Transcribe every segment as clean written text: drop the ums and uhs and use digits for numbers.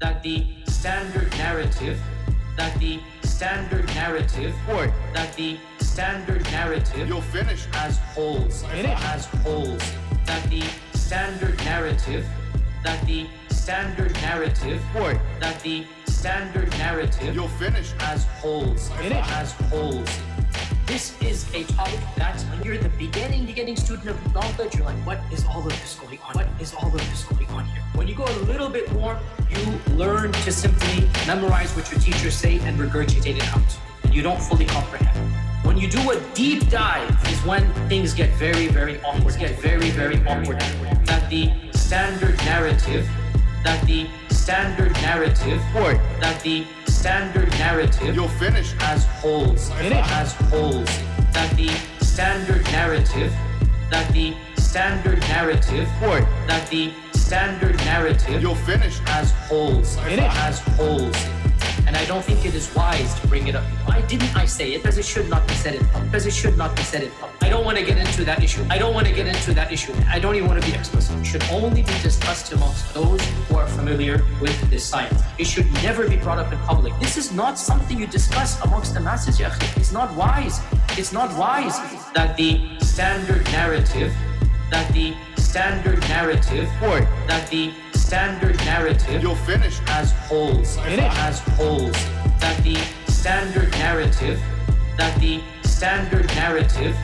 that the standard narrative, that the standard narrative, that the standard narrative, You'll finish. has holes, has holes, that the standard narrative, that the standard narrative, that the standard narrative, You'll finish. has holes, has holes. This is a topic that when you're the beginning student of knowledge, you're like, what is all of this going on? What is all of this going on here? When you go a little bit more, you learn to simply memorize what your teachers say and regurgitate it out. And you don't fully comprehend. When you do a deep dive is when things get very, very awkward. That the standard narrative, that the standard narrative, that the standard narrative, You'll finish. has holes, has holes, that the standard narrative, that the standard narrative, that the standard narrative, You'll finish. has holes, has holes. And I don't think it is wise to bring it up. Why didn't I say it? Because it should not be said in public. Because it should not be said in public. I don't want to get into that issue. I don't want to get into that issue. I don't even want to be explicit. It should only be discussed amongst those who are familiar with this science. It should never be brought up in public. This is not something you discuss amongst the masses, ya akhi. It's not wise. It's not wise. That the standard narrative, that the standard narrative, that the standard narrative, You'll finish. has holes, has holes, that the standard narrative, that the standard narrative,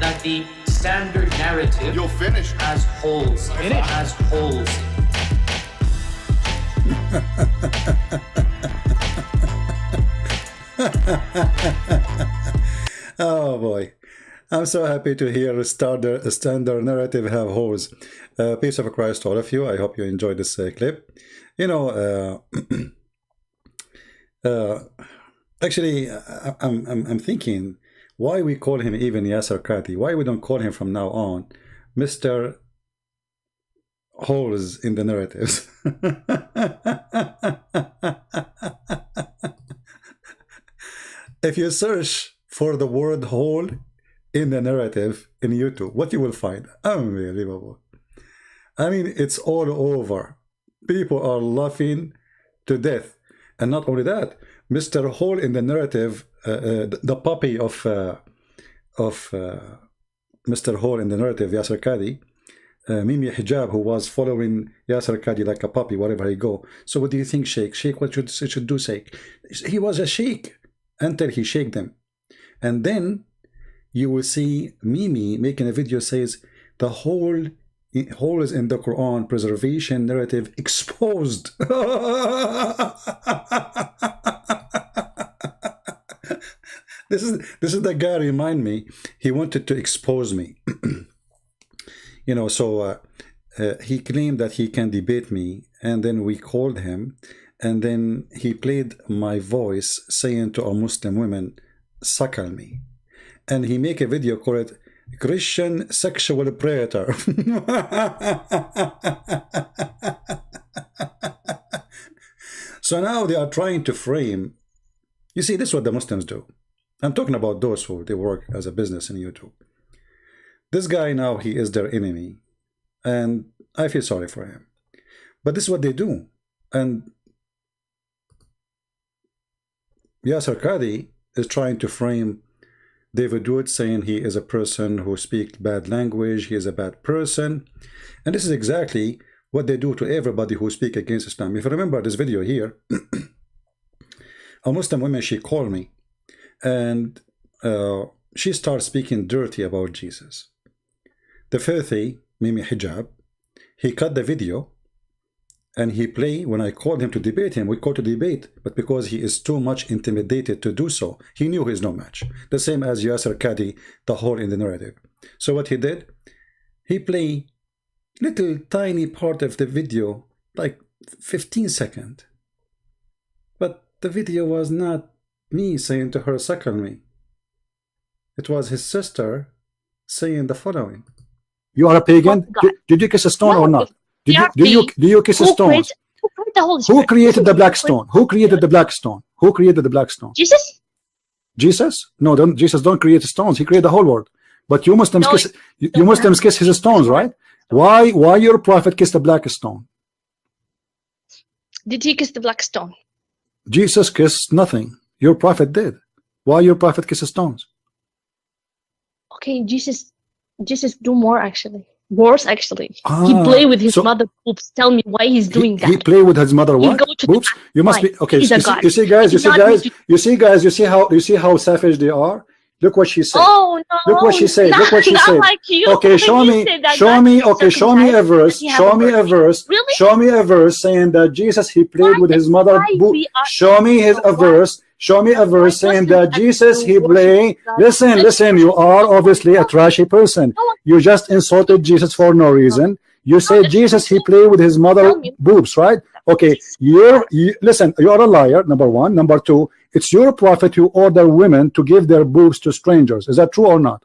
that the standard narrative, You'll finish. has holes, has holes. Oh boy, I'm so happy to hear a standard narrative have holes. Peace of Christ to all of you. I hope you enjoyed this clip. You know, actually, I'm thinking why we call him even Yasir Qadhi. Why we don't call him from now on Mr. Holes in the narratives. If you search for the word hole in the narrative in YouTube, what you will find? Unbelievable. I mean, it's all over. People are laughing to death. And not only that, Mr. Hole in the narrative, the puppy of Mr. Hole in the narrative, Yasir Qadhi, Mimi Hijab, who was following Yasir Qadhi like a puppy wherever he go. So what do you think, Sheikh? Sheikh, what should do, Sheikh? He was a sheikh until he shaked them. And then you will see Mimi making a video says the holes in the Quran preservation narrative exposed. This is the guy remind me. He wanted to expose me. You know, so he claimed that he can debate me, and then we called him, and then he played my voice saying to our Muslim women, suckle me. And he make a video called Christian sexual predator. So now they are trying to frame. You see, this is what the Muslims do. I'm talking about those who they work as a business in YouTube. This guy now, he is their enemy, and I feel sorry for him. But this is what they do. And Yasir Qadhi is trying to frame David Wood, saying he is a person who speaks bad language, he is a bad person. And this is exactly what they do to everybody who speaks against Islam. If you remember this video here, a Muslim woman, she called me, and she starts speaking dirty about Jesus. The filthy Mimi Hijab, he cut the video, and he play, when I called him to debate him, we called to debate, but because he is too much intimidated to do so, he knew he's no match. The same as Yasir Qadhi, the hole in the narrative. So what he did, he play little tiny part of the video, like 15 seconds. But the video was not me saying to her, suckle me. It was his sister saying the following. You are a pagan? Did you kiss a stone or not? Do you kiss a stone? Who created the black stone? Who created the black stone? Who created the black stone? Jesus? Jesus? No, Jesus don't create stones. He created the whole world. But you Muslims kiss you Muslims kiss his stones, right? Why your prophet kissed a black stone? Did he kiss the black stone? Jesus kissed nothing. Your prophet did. Why your prophet kisses stones? Okay, Jesus do more actually. Worse actually. He play with his mother boobs. Tell me why he's doing that. He play with his mother what? Boobs? You must be okay. You see, guys. You see how savage they are. Look what she said. Oh no! Look what she said. Look what she said. Like you. Okay, show me. Okay, show me a verse. Show me a verse. Really? Show me a verse saying that Jesus he played with his mother. Show me a verse. Show me a verse saying that Jesus he played. Listen. You are obviously a trashy person. You just insulted Jesus for no reason. You say Jesus he played with his mother boobs, right? Okay, listen. You are a liar. Number one. Number two. It's your prophet who order women to give their boobs to strangers. Is that true or not?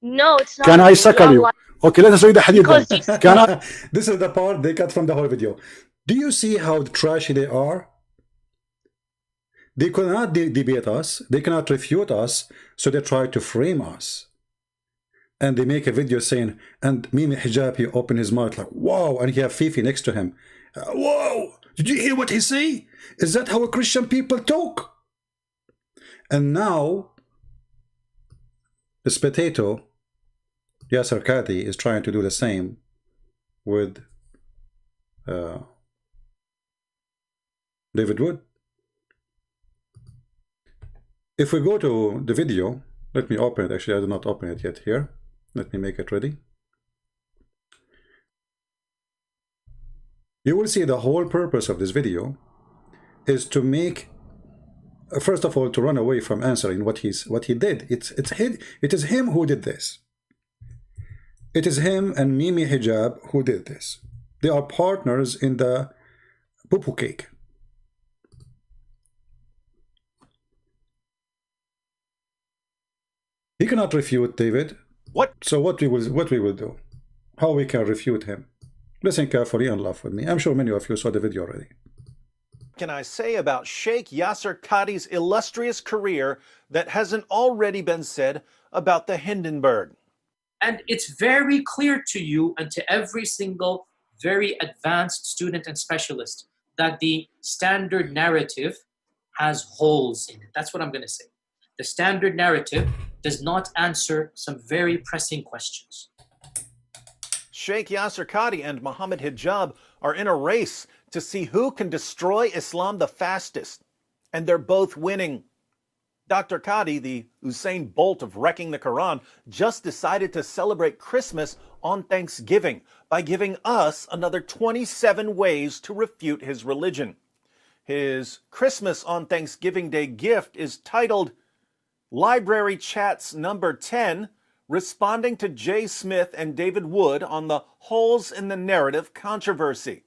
No, it's not. Can I suckle you? Okay, let us read the hadith then. Can I? This is the part they cut from the whole video. Do you see how trashy they are? They cannot debate us. They cannot refute us. So they try to frame us. And they make a video saying, and Mimi Hijab, he opened his mouth like, wow, and he have Fifi next to him. Whoa, did you hear what he say? Is that how Christian people talk? And now, this potato, Yasir Qadhi, is trying to do the same with David Wood. If we go to the video, let me open it. Actually, I did not open it yet here. Let me make it ready. You will see the whole purpose of this video is to make, first of all, to run away from answering what he did. It is him who did this. It is him and Mimi Hijab who did this. They are partners in the poo-poo cake. He cannot refute David. What? So what we will do? How we can refute him? Listen carefully and laugh with me. I'm sure many of you saw the video already. Can I say about Sheikh Yasir Qadhi's illustrious career that hasn't already been said about the Hindenburg? And it's very clear to you and to every single very advanced student and specialist that the standard narrative has holes in it. That's what I'm going to say. The standard narrative does not answer some very pressing questions. Sheikh Yasir Qadhi and Mohammed Hijab are in a race to see who can destroy Islam the fastest, and they're both winning. Dr. Qadhi, the Usain Bolt of wrecking the Quran, just decided to celebrate Christmas on Thanksgiving by giving us another 27 ways to refute his religion. His Christmas on Thanksgiving Day gift is titled Library Chats Number 10, responding to Jay Smith and David Wood on the holes in the narrative controversy.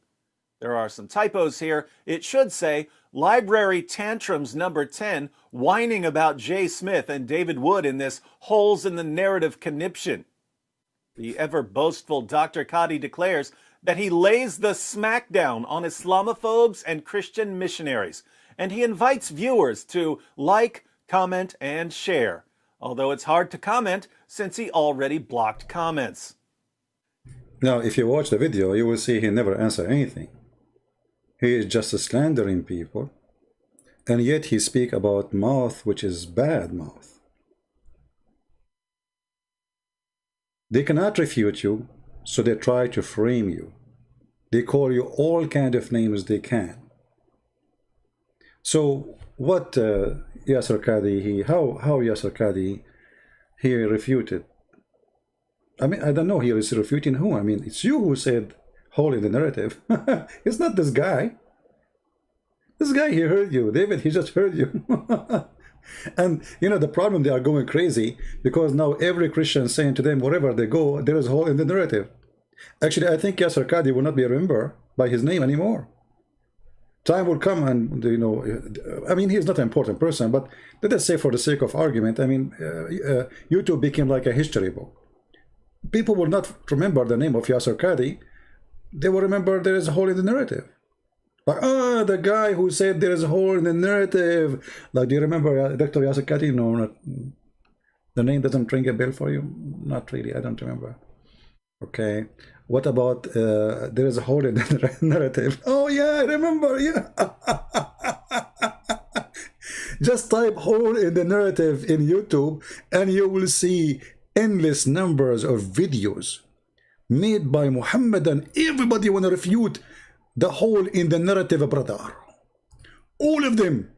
There are some typos here. It should say Library Tantrums Number 10, whining about Jay Smith and David Wood in this holes in the narrative conniption. The ever boastful Dr. Qadhi declares that he lays the smackdown on Islamophobes and Christian missionaries, and he invites viewers to like, comment, and share, although it's hard to comment since he already blocked comments. Now, if you watch the video, you will see he never answered anything. He is just slandering people, and yet he speaks about mouth, which is bad mouth. They cannot refute you, so they try to frame you. They call you all kind of names they can. So what Yasir Qadhi, how Yasir Qadhi, he refuted? I mean, I don't know, he is refuting who? I mean, it's you who said hole in the narrative. It's not this guy. This guy, he heard you. David, he just heard you. And, you know, the problem, they are going crazy because now every Christian saying to them, wherever they go, there is a hole in the narrative. Actually, I think Yasir Qadhi will not be remembered by his name anymore. Time will come and, you know, I mean, he's not an important person, but let us say for the sake of argument, I mean, YouTube became like a history book. People will not remember the name of Yasir Qadhi. They will remember there is a hole in the narrative. Like, oh, the guy who said there is a hole in the narrative. Like, do you remember Dr. Yasir Qadhi? No, not, the name doesn't ring a bell for you? Not really, I don't remember. Okay. What about there is a hole in the narrative? Oh yeah, I remember. Yeah. Just type hole in the narrative in YouTube and you will see endless numbers of videos made by Muhammad, and everybody want to refute the hole in the narrative, brother. All of them.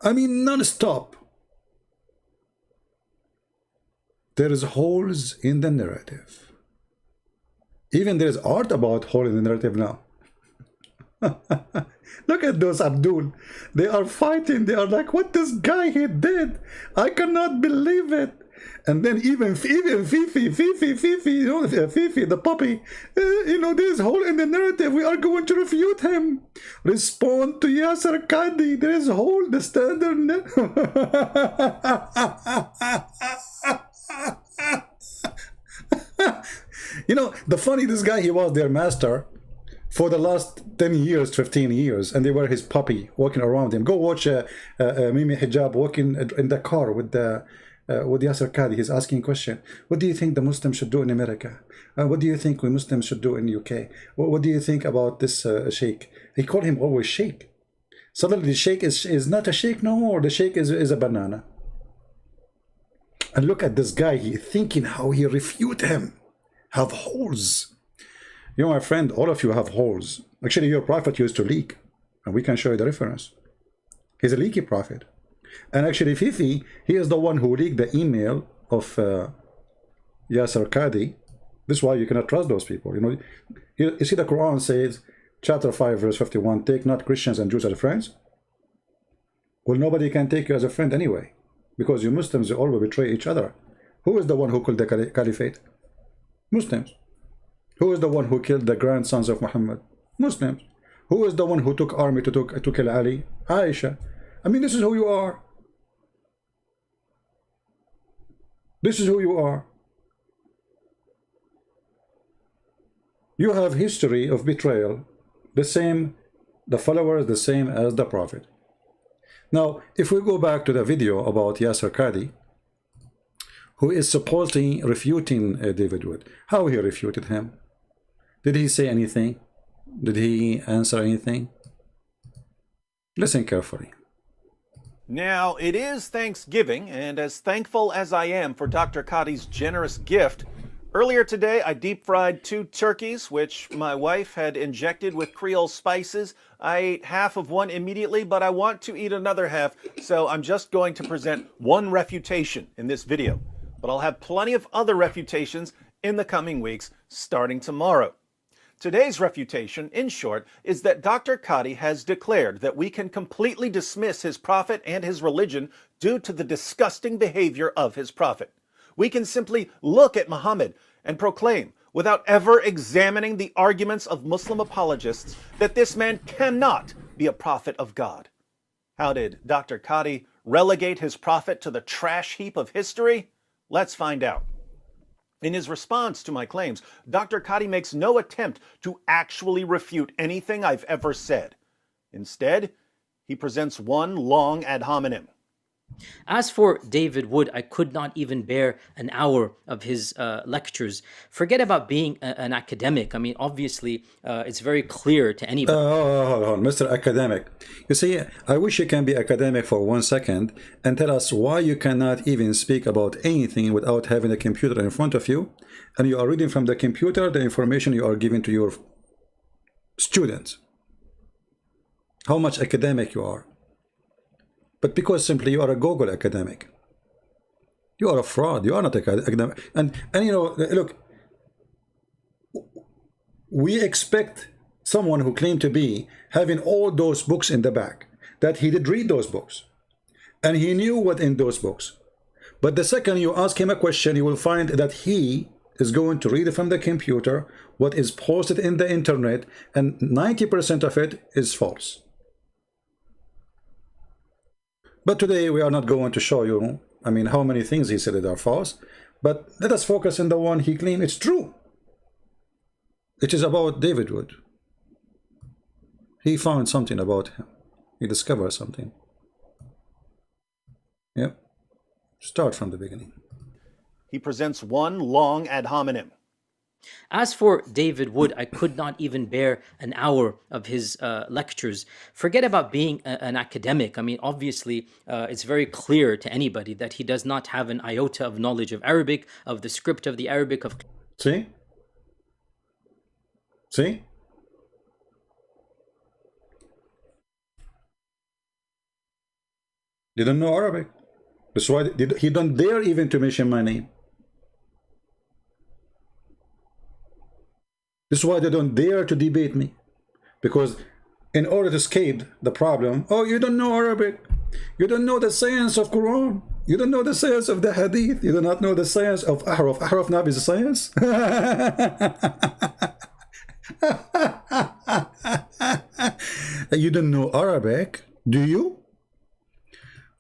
I mean, non-stop. There is holes in the narrative. Even there is art about hole in the narrative now. Look at those Abdul. They are fighting. They are like, what this guy he did? I cannot believe it. And then even Fifi, you know, Fifi, the puppy, you know, there's hole in the narrative. We are going to refute him. Respond to Yasir Qadhi. There is hole, the standard. You know, the funny, this guy, he was their master for the last 10 years, 15 years, and they were his puppy walking around him. Go watch Mimi Hijab walking in the car with Yasir Qadhi. He's asking a question. What do you think the Muslims should do in America? What do you think we Muslims should do in UK? What do you think about this sheikh? He called him always sheikh. Suddenly the sheikh is not a sheikh no more. The sheikh is a banana. And look at this guy. He thinking how he refute him. Have holes. You know, my friend, all of you have holes. Actually, your prophet used to leak. And we can show you the reference. He's a leaky prophet. And actually, Fifi, he is the one who leaked the email of Yasir Qadhi. This is why you cannot trust those people. You know, you see the Quran says, chapter 5, verse 51, take not Christians and Jews as friends. Well, nobody can take you as a friend anyway, because you Muslims, you all will betray each other. Who is the one who killed the caliphate? Muslims. Who is the one who killed the grandsons of Muhammad? Muslims. Who is the one who took army to kill Ali? Aisha. I mean, this is who you are. This is who you are. You have history of betrayal, the same, the followers the same as the prophet. Now, if we go back to the video about Yasir Qadhi, who is supposedly refuting David Wood, how he refuted him? Did he say anything? Did he answer anything? Listen carefully. Now, it is Thanksgiving, and as thankful as I am for Dr. Qadhi's generous gift, earlier today I deep-fried 2 turkeys, which my wife had injected with Creole spices. I ate half of one immediately, but I want to eat another half, so I'm just going to present one refutation in this video. But I'll have plenty of other refutations in the coming weeks, starting tomorrow. Today's refutation, in short, is that Dr. Qadhi has declared that we can completely dismiss his prophet and his religion due to the disgusting behavior of his prophet. We can simply look at Muhammad and proclaim, without ever examining the arguments of Muslim apologists, that this man cannot be a prophet of God. How did Dr. Qadhi relegate his prophet to the trash heap of history? Let's find out. In his response to my claims, Dr. Qadhi makes no attempt to actually refute anything I've ever said. Instead, he presents one long ad hominem. As for David Wood, I could not even bear an hour of his lectures. Forget about being an academic. I mean, obviously, it's very clear to anybody. Hold on, Mr. Academic. You see, I wish you can be academic for 1 second and tell us why you cannot even speak about anything without having a computer in front of you, and you are reading from the computer the information you are giving to your students. How much academic you are. But because simply you are a Google academic. You are a fraud. You are not academic. And you know, look, we expect someone who claimed to be having all those books in the back, that he did read those books. And he knew what in those books. But the second you ask him a question, you will find that he is going to read from the computer what is posted in the internet, and 90% of it is false. But today we are not going to show you, I mean, how many things he said that are false, but let us focus on the one he claimed it's true. It is about David Wood. He found something about him. He discovered something. Yep. Start from the beginning. He presents one long ad hominem. As for David Wood, I could not even bear an hour of his lectures. Forget about being an academic. I mean, obviously, it's very clear to anybody that he does not have an iota of knowledge of Arabic, of the script of the Arabic, of... See? See? They don't know Arabic. That's why he don't dare even to mention my name. This is why they don't dare to debate me. Because in order to escape the problem, oh, you don't know Arabic. You don't know the science of Quran. You don't know the science of the Hadith. You do not know the science of Ahraf. Ahraf now is a science. You don't know Arabic, do you?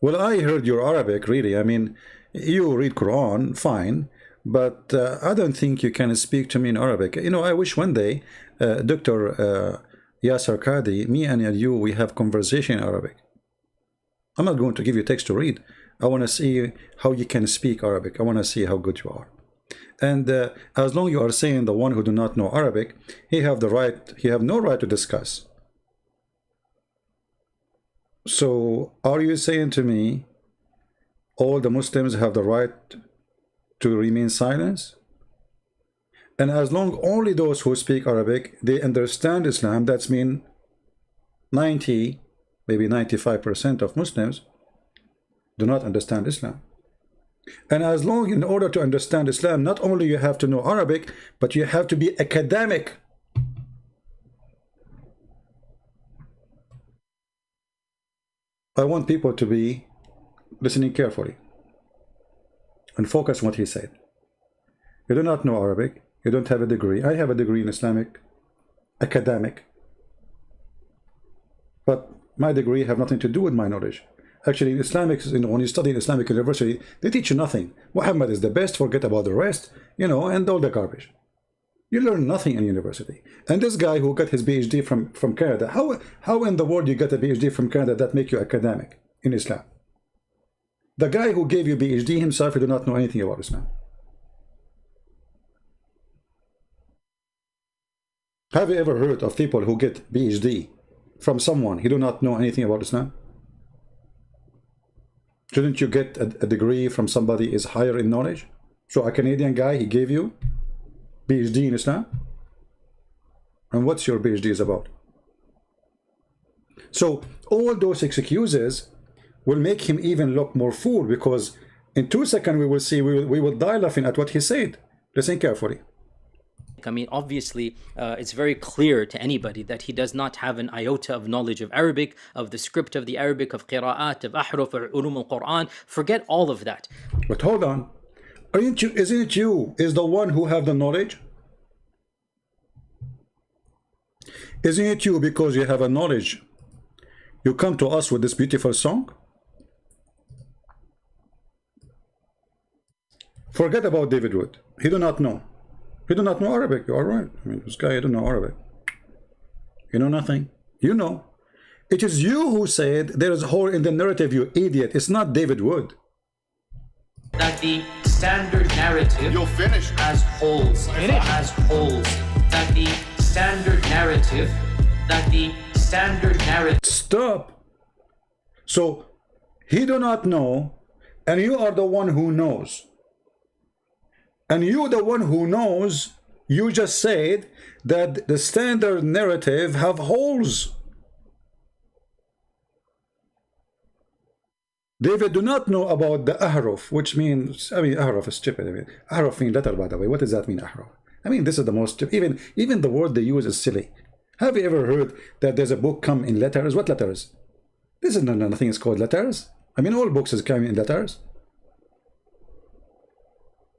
Well, I heard your Arabic, really. I mean, you read Quran, fine. But I don't think you can speak to me in Arabic. You know, I wish one day, Dr. Yasir Qadhi, me and you, we have conversation in Arabic. I'm not going to give you text to read. I want to see how you can speak Arabic. I want to see how good you are. And as long as you are saying the one who do not know Arabic, he have no right to discuss. So are you saying to me, all the Muslims have the right to remain silent? And as long only those who speak Arabic, they understand Islam, that's mean 90, maybe 95% of Muslims do not understand Islam. And as long, in order to understand Islam, not only you have to know Arabic, but you have to be academic. I want people to be listening carefully and focus on what he said. You do not know Arabic. You don't have a degree. I have a degree in Islamic academic. But my degree have nothing to do with my knowledge. Actually, in Islamic, when you study in Islamic university, they teach you nothing. Muhammad is the best, forget about the rest, and all the garbage. You learn nothing in university. And this guy who got his PhD from Canada, how in the world you get a PhD from Canada that make you academic in Islam? The guy who gave you PhD himself, he do not know anything about Islam. Have you ever heard of people who get PhD from someone who do not know anything about Islam? Shouldn't you get a degree from somebody is higher in knowledge? So a Canadian guy, he gave you PhD in Islam? And what's your PhD is about? So all those excuses will make him even look more fool, because in 2 seconds we will see, we will die laughing at what he said. Listen carefully. I mean, obviously, it's very clear to anybody that he does not have an iota of knowledge of Arabic, of the script of the Arabic, of qira'at, of ahruf, of ulum al-Quran. Forget all of that. But hold on. Isn't it you is the one who have the knowledge? Isn't it you, because you have a knowledge, you come to us with this beautiful song? Forget about David Wood. He do not know. He do not know Arabic. You are right. I mean, this guy, he don't know Arabic. You know nothing. You know. It is you who said there is a hole in the narrative, you idiot. It's not David Wood. That the standard narrative has holes. Has holes. That the standard narrative. Stop. So he do not know, and you are the one who knows. And you, the one who knows, you just said that the standard narrative have holes. David do not know about the ahruf, which means, I mean, ahruf is stupid. I mean, ahruf means letter, by the way. What does that mean, ahruf? I mean, this is the most, even the word they use is silly. Have you ever heard that there's a book come in letters? What letters? This is nothing is called letters. I mean, all books is coming in letters.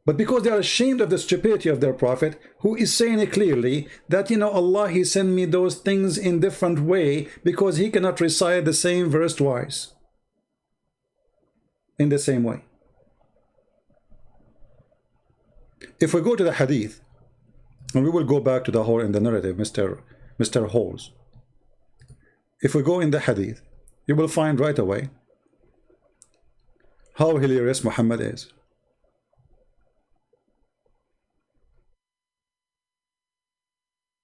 But because they are ashamed of the stupidity of their prophet, who is saying it clearly that, Allah, he sent me those things in different way because he cannot recite the same verse twice. In the same way. If we go to the hadith, and we will go back to the hole in the narrative, Mr. Holes. If we go in the hadith, you will find right away how hilarious Muhammad is.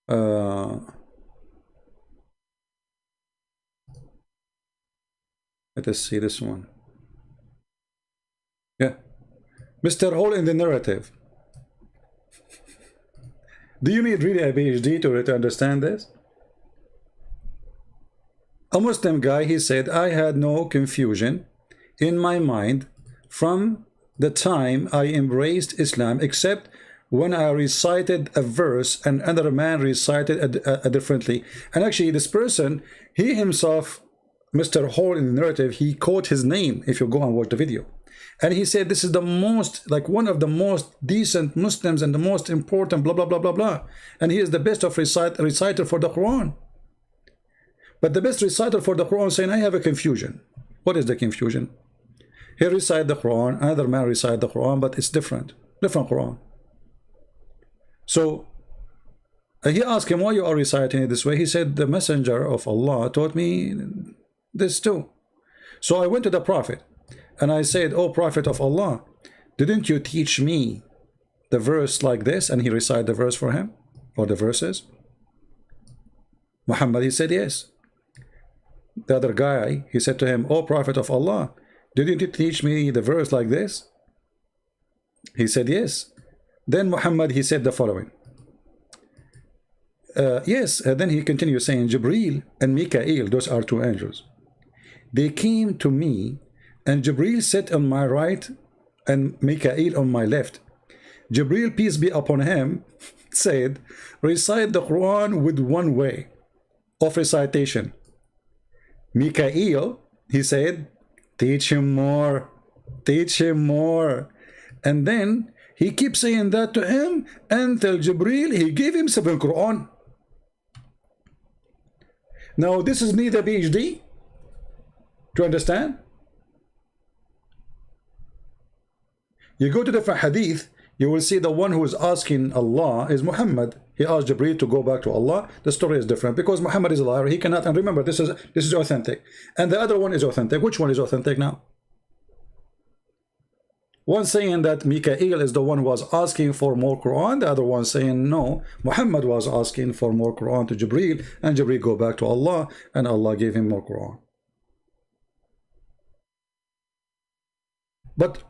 Uh, let us see this one. Yeah. Mr. Hole in the narrative. Do you need really a PhD to understand this? A Muslim guy, he said, I had no confusion in my mind from the time I embraced Islam, except when I recited a verse and another man recited a differently. And actually, this person, he himself, Mr. Hall in the narrative, he quote his name if you go and watch the video. And he said, this is the most, like one of the most decent Muslims and the most important, blah, blah, blah, blah, blah. And he is the best of reciter for the Quran. But the best reciter for the Quran saying, I have a confusion. What is the confusion? He recite the Quran, another man recite the Quran, but it's different Quran. So he asked him, why you are reciting it this way? He said, the messenger of Allah taught me this too. So I went to the Prophet and I said, oh Prophet of Allah, didn't you teach me the verse like this? And he recited the verse for him, or the verses. Muhammad, he said, yes. The other guy, he said to him, oh Prophet of Allah, didn't you teach me the verse like this? He said, yes. Then Muhammad, he said the following. Yes, then he continued saying, Jibreel and Mikael, those are two angels. They came to me, and Jibreel sat on my right and Mikael on my left. Jibreel, peace be upon him, said, recite the Quran with one way of recitation. Mikael, he said, teach him more, teach him more. And then he keeps saying that to him until Jibreel, he gave him 7 Quran. Now this is need a PhD to understand. You go to different hadith, you will see the one who is asking Allah is Muhammad. He asked Jibreel to go back to Allah. The story is different because Muhammad is a liar. He cannot, and remember, this is authentic. And the other one is authentic. Which one is authentic now? One saying that Mikael is the one who was asking for more Quran. The other one saying no, Muhammad was asking for more Quran to Jibreel, and Jibreel go back to Allah, and Allah gave him more Quran. But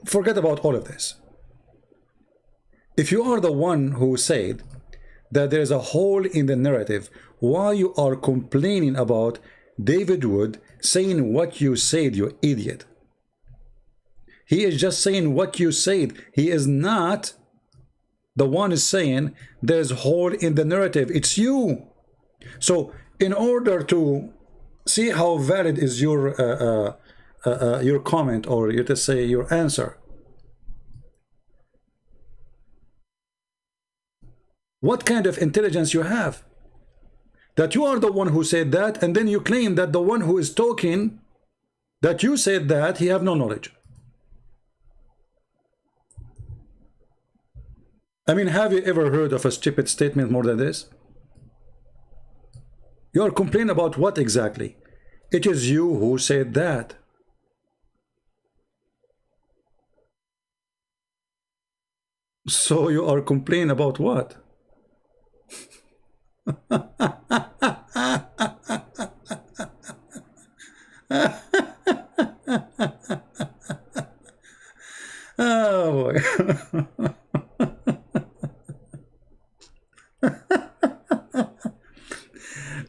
forget about all of this. If you are the one who said that there is a hole in the narrative, why you are complaining about David Wood saying what you said, you idiot? He is just saying what you said. He is not the one is saying there's a hole in the narrative. It's you. So in order to see how valid is your comment, or you to say your answer, what kind of intelligence you have? That you are the one who said that, and then you claim that the one who is talking, that you said that, he have no knowledge. I mean, have you ever heard of a stupid statement more than this? You are complaining about what exactly? It is you who said that. So you are complaining about what? Oh boy.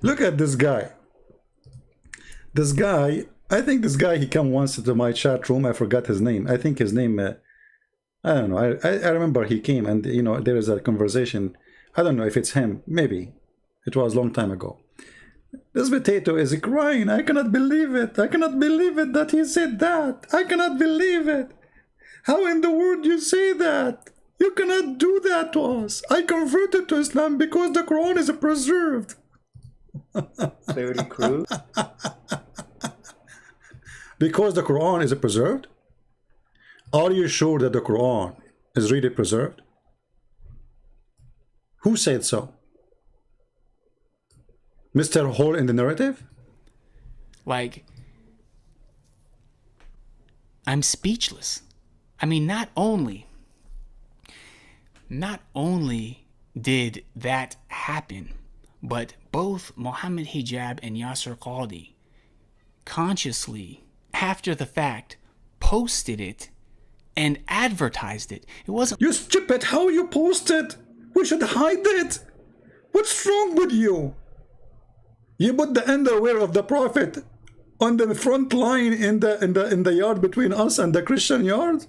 Look at this guy. This guy, I think this guy, he come once to my chat room. I forgot his name. I think his name, I don't know. I remember he came, and you know, there is a conversation. I don't know if it's him. Maybe. It was a long time ago. This potato is crying. I cannot believe it. I cannot believe it that he said that. I cannot believe it. How in the world you say that? You cannot do that to us. I converted to Islam because the Quran is preserved. Clarity Crew. Because the Quran is preserved? Are you sure that the Quran is really preserved? Who said so? Mr. Hall in the narrative? Like, I'm speechless. I mean, not only did that happen, happen, but both Mohammed Hijab and Yasir Qadhi consciously, after the fact, posted it and advertised it. It wasn't. You stupid, how you post it? We should hide it. What's wrong with you? You put the underwear of the Prophet on the front line in the yard between us and the Christian yard?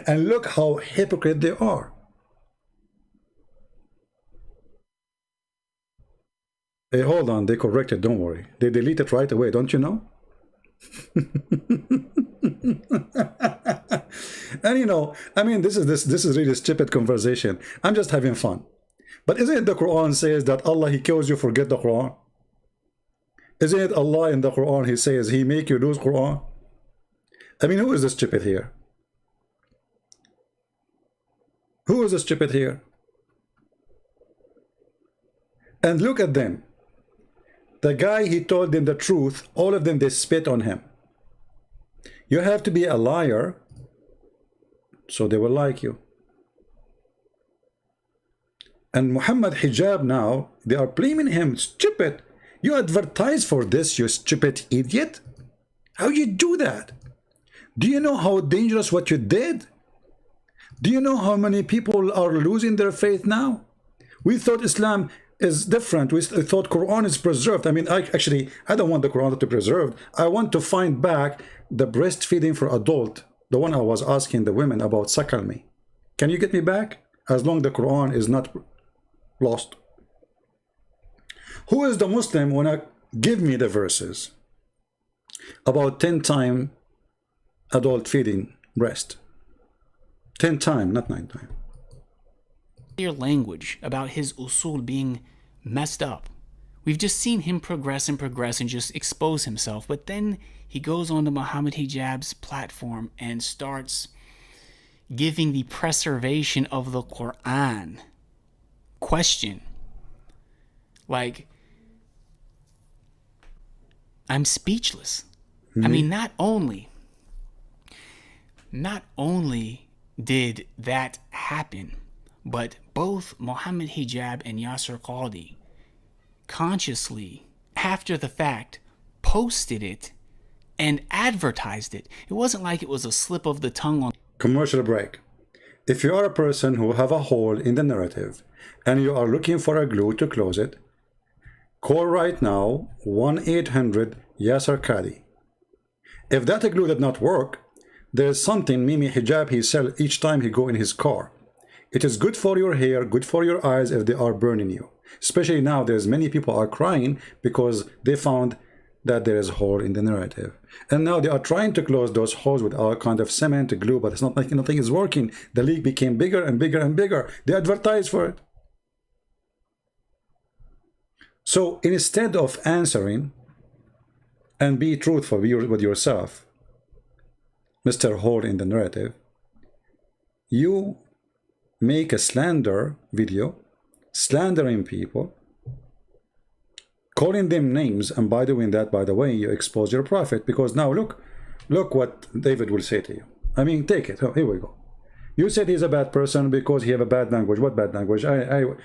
And look how hypocrite they are. Hey, hold on, they corrected, don't worry. They delete it right away, don't you know? And you know, I mean, this is really stupid conversation. I'm just having fun. But isn't it the Quran says that Allah, He kills you, forget the Quran? Isn't it Allah in the Quran, He says He make you lose Quran? I mean, who is the stupid here? Who is the stupid here? And look at them. The guy, he told them the truth. All of them, they spit on him. You have to be a liar, so they will like you. And Muhammad Hijab now, they are blaming him. Stupid. You advertise for this, you stupid idiot. How you do that? Do you know how dangerous what you did? Do you know how many people are losing their faith now? We thought Islam is different. We thought Quran is preserved. I mean, I don't want the Quran to be preserved. I want to find back the breastfeeding for adult, the one I was asking the women about, suckle me. Can you get me back? As long as the Quran is not lost. Who is the Muslim when I give me the verses about 10 times adult feeding breast? 10 times, not 9 times. Your language about his usul being messed up. We've just seen him progress and just expose himself, but then he goes on to Muhammad Hijab's platform and starts giving the preservation of the Quran question. Like, I'm speechless. I mean, not only did that happen, but both Mohammed Hijab and Yasir Qadhi consciously, after the fact, posted it and advertised it. It wasn't like it was a slip of the tongue on. Commercial break. If you are a person who have a hole in the narrative and you are looking for a glue to close it, call right now 1-800 Yasir Qadhi. If that glue did not work, there is something Mimi Hijab he sell each time he go in his car. It is good for your hair, good for your eyes if they are burning you. Especially now, there's many people are crying because they found that there is a hole in the narrative. And now they are trying to close those holes with all kind of cement, glue, but it's not like nothing is working. The leak became bigger and bigger and bigger. They advertise for it. So instead of answering and be truthful with yourself, Mr. Hole in the narrative, you make a slander video, slandering people, calling them names, and by doing that, by the way, you expose your prophet, because now look what David will say to you. I mean, take it. Oh, here we go. You said he's a bad person because he have a bad language. What bad language? I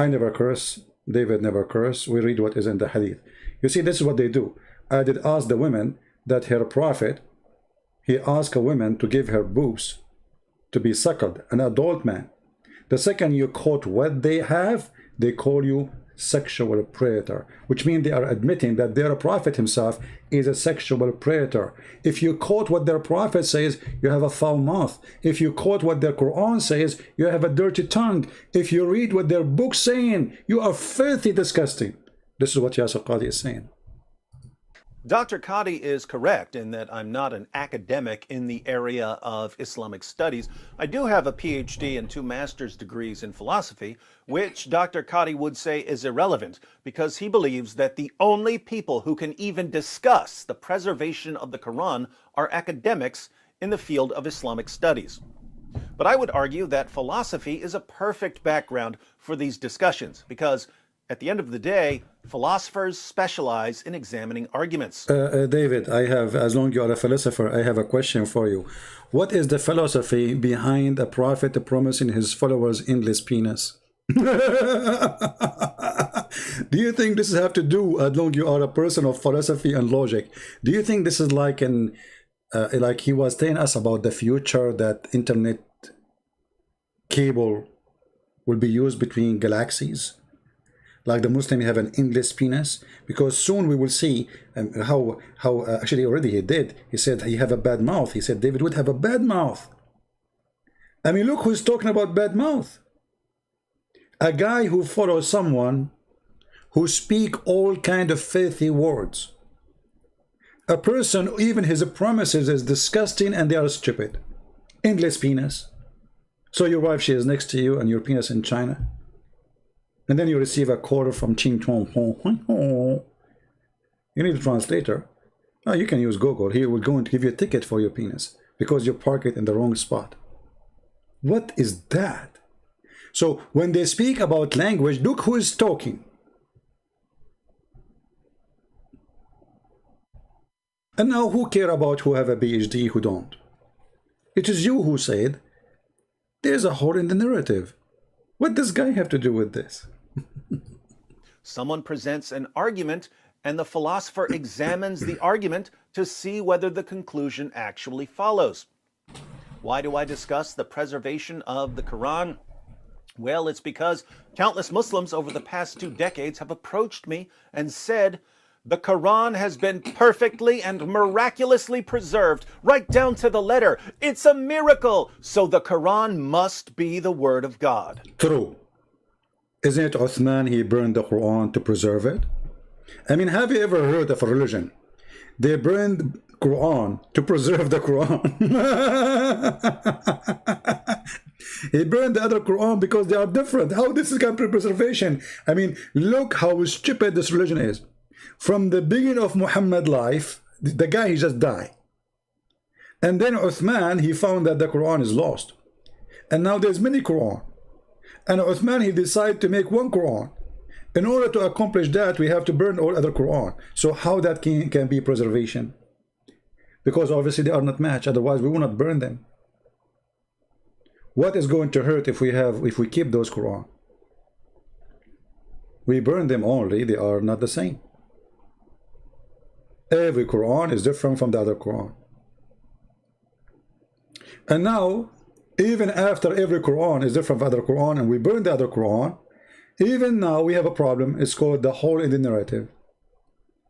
never curse. David never curse. We read what is in the hadith. You see, this is what they do. I did ask the women that her prophet, he asked a woman to give her boobs to be suckled, an adult man. The second you quote what they have, they call you sexual predator, which means they are admitting that their prophet himself is a sexual predator. If you quote what their prophet says, you have a foul mouth. If you quote what their Quran says, you have a dirty tongue. If you read what their book saying, you are filthy, disgusting. This is what Yasir Qadhi is saying. Dr. Qadhi is correct in that I'm not an academic in the area of Islamic studies. I do have a PhD and 2 master's degrees in philosophy, which Dr. Qadhi would say is irrelevant because he believes that the only people who can even discuss the preservation of the Quran are academics in the field of Islamic studies. But I would argue that philosophy is a perfect background for these discussions because At the end of the day, philosophers specialize in examining arguments. David, I have, as long as you are a philosopher, I have a question for you. What is the philosophy behind a prophet promising his followers endless penis? Do you think this have to do, as long as you are a person of philosophy and logic, do you think this is like an like he was telling us about the future, that internet cable will be used between galaxies, like the Muslim have an endless penis? Because soon we will see how actually already he did. He said he have a bad mouth. He said David would have a bad mouth. I mean, look who's talking about bad mouth. A guy who follows someone who speak all kind of filthy words. A person, even his promises is disgusting and they are stupid. Endless penis. So your wife, she is next to you and your penis in China. And then you receive a call from Ching Chong. You need a translator. Oh, you can use Google. He will go and give you a ticket for your penis because you park it in the wrong spot. What is that? So when they speak about language, look who is talking. And now who care about who have a PhD, who don't? It is you who said, there's a hole in the narrative. What does guy have to do with this? Someone presents an argument and the philosopher examines the argument to see whether the conclusion actually follows. Why do I discuss the preservation of the Quran? Well, it's because countless Muslims over the past 2 decades have approached me and said, the Quran has been perfectly and miraculously preserved, right down to the letter. It's a miracle. So the Quran must be the word of God. True. Isn't it Uthman, he burned the Quran to preserve it? I mean, have you ever heard of a religion? They burned Quran to preserve the Quran. He burned the other Quran because they are different. How this is kind of preservation? I mean, look how stupid this religion is. From the beginning of Muhammad's life, the guy, he just died. And then Uthman, he found that the Quran is lost. And now there's many Quran. And Uthman, he decided to make one Quran. In order to accomplish that, we have to burn all other Quran. So how that can be preservation? Because obviously they are not matched. Otherwise, we will not burn them. What is going to hurt if we keep those Quran? We burn them only, they are not the same. Every Quran is different from the other Quran. And now, even after every Quran is different from the other Quran and we burn the other Quran, even now we have a problem. It's called the hole in the narrative.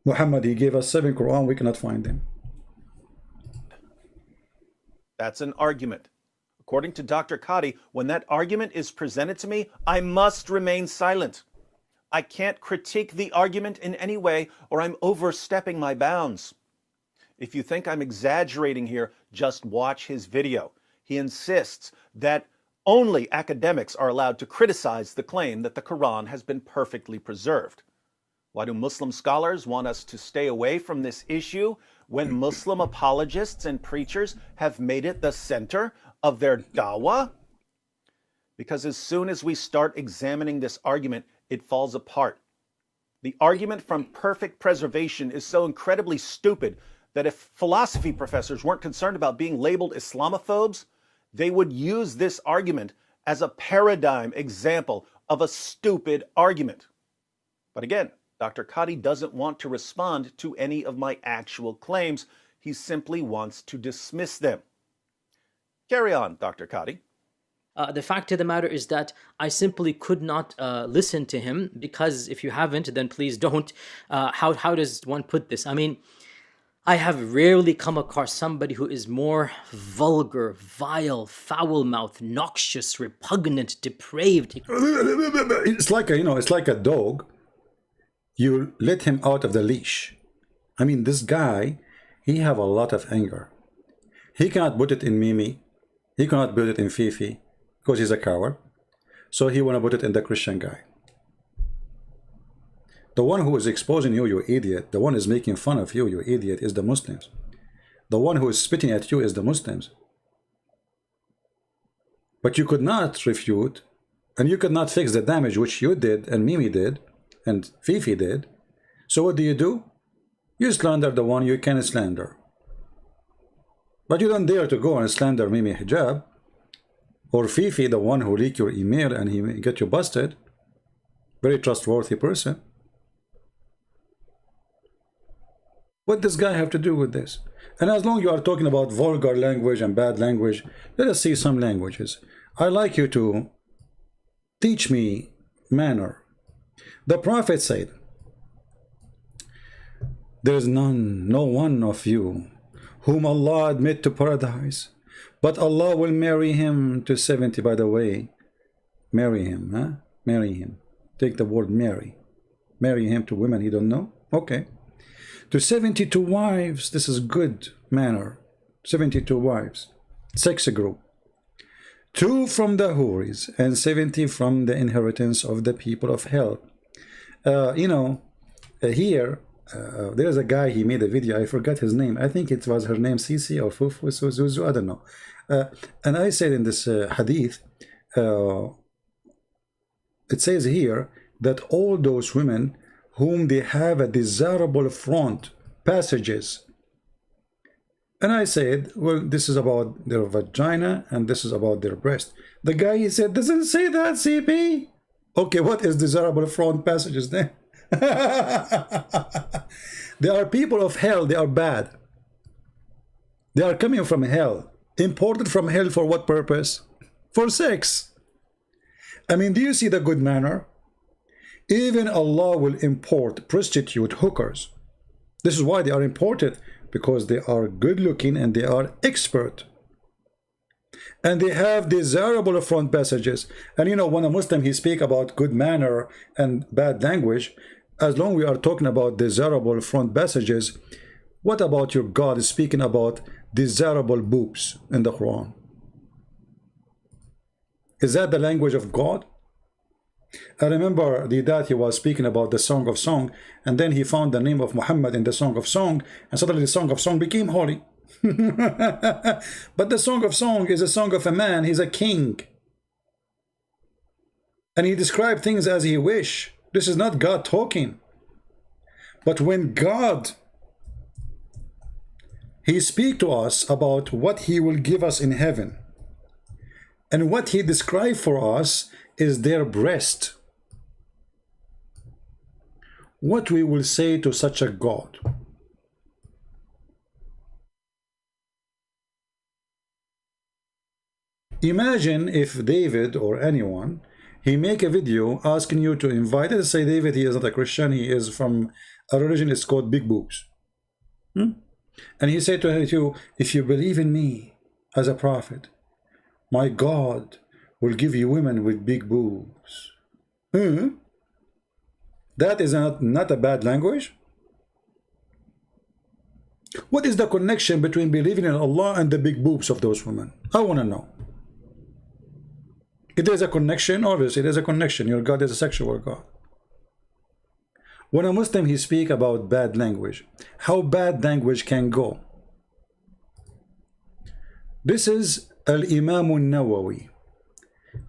Muhammad, he gave us 7 Quran, we cannot find them. That's an argument. According to Dr. Qadhi, when that argument is presented to me, I must remain silent. I can't critique the argument in any way or I'm overstepping my bounds. If you think I'm exaggerating here, just watch his video. He insists that only academics are allowed to criticize the claim that the Quran has been perfectly preserved. Why do Muslim scholars want us to stay away from this issue when Muslim apologists and preachers have made it the center of their dawah? Because as soon as we start examining this argument, it falls apart. The argument from perfect preservation is so incredibly stupid that if philosophy professors weren't concerned about being labeled Islamophobes, they would use this argument as a paradigm example of a stupid argument. But again, Dr. Qadhi doesn't want to respond to any of my actual claims. He simply wants to dismiss them. Carry on, Dr. Qadhi. The fact of the matter is that I simply could not listen to him because if you haven't, then please don't. How does one put this? I mean, I have rarely come across somebody who is more vulgar, vile, foul-mouthed, noxious, repugnant, depraved. It's like it's like a dog. You let him out of the leash. I mean, this guy, he have a lot of anger. He cannot put it in Mimi. He cannot put it in Fifi because he's a coward. So he want to put it in the Christian guy. The one who is exposing you, you idiot, the one who is making fun of you, you idiot, is the Muslims. The one who is spitting at you is the Muslims. But you could not refute, and you could not fix the damage which you did and Mimi did, and Fifi did. So what do? You slander the one you can slander. But you don't dare to go and slander Mimi Hijab or Fifi, the one who leaked your email and he get you busted. Very trustworthy person. What does guy have to do with this? And as long as you are talking about vulgar language and bad language, let us see some languages. I'd like you to teach me manner. The Prophet said, there is no one of you whom Allah admit to paradise, but Allah will marry him to 70. By the way, marry him, huh? Marry him. Take the word marry. Marry him to women he don't know? Okay. To 72 wives, this is good manner. 72 wives. Sex group. 2 from the Houris and 70 from the inheritance of the people of hell. Here, there's a guy, he made a video, I forgot his name. I think it was her name, Sisi or Fufu, Zuzu, I don't know. And I said in this hadith, it says here that all those women whom they have a desirable front passages. And I said, well, this is about their vagina and this is about their breast. The guy, he said, doesn't say that, CP. Okay, what is desirable front passages then? They are people of hell, they are bad. They are coming from hell. Imported from hell for what purpose? For sex. I mean, do you see the good manner? Even Allah will import prostitute hookers. This is why they are imported, because they are good looking and they are expert. And they have desirable front passages. And you know, when a Muslim, he speak about good manner and bad language, as long as we are talking about desirable front passages, what about your God is speaking about desirable boobs in the Quran? Is that the language of God? I remember that he was speaking about the Song of Song, and then he found the name of Muhammad in the Song of Song, and suddenly the Song of Song became holy. But the Song of Song is a song of a man, he's a king. And he described things as he wish. This is not God talking. But when God, he speak to us about what he will give us in heaven, and what he described for us is their breast. What we will say to such a God? Imagine if David or anyone, he make a video asking you to invite, let's say David, he is not a Christian, he is from a religion, it's called Big Boobs. And he said to you, if you believe in me as a prophet, my God will give you women with big boobs. That is not a bad language. What is the connection between believing in Allah and the big boobs of those women? I want to know. If there's a connection, obviously there's a connection. Your God is a sexual God. When a Muslim, he speak about bad language, how bad language can go. This is Al-Imam al-Nawawi.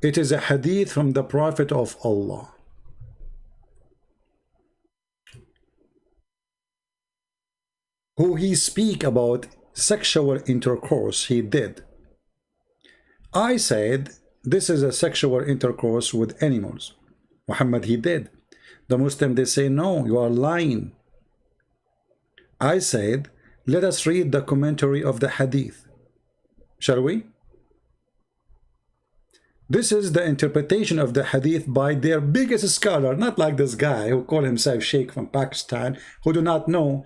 It is a hadith from the Prophet of Allah. Who he speak about sexual intercourse, he did. I said, this is a sexual intercourse with animals. Muhammad, he did. The Muslim, they say, no, you are lying. I said, let us read the commentary of the hadith. Shall we? This is the interpretation of the hadith by their biggest scholar, not like this guy who call himself Sheikh from Pakistan, who do not know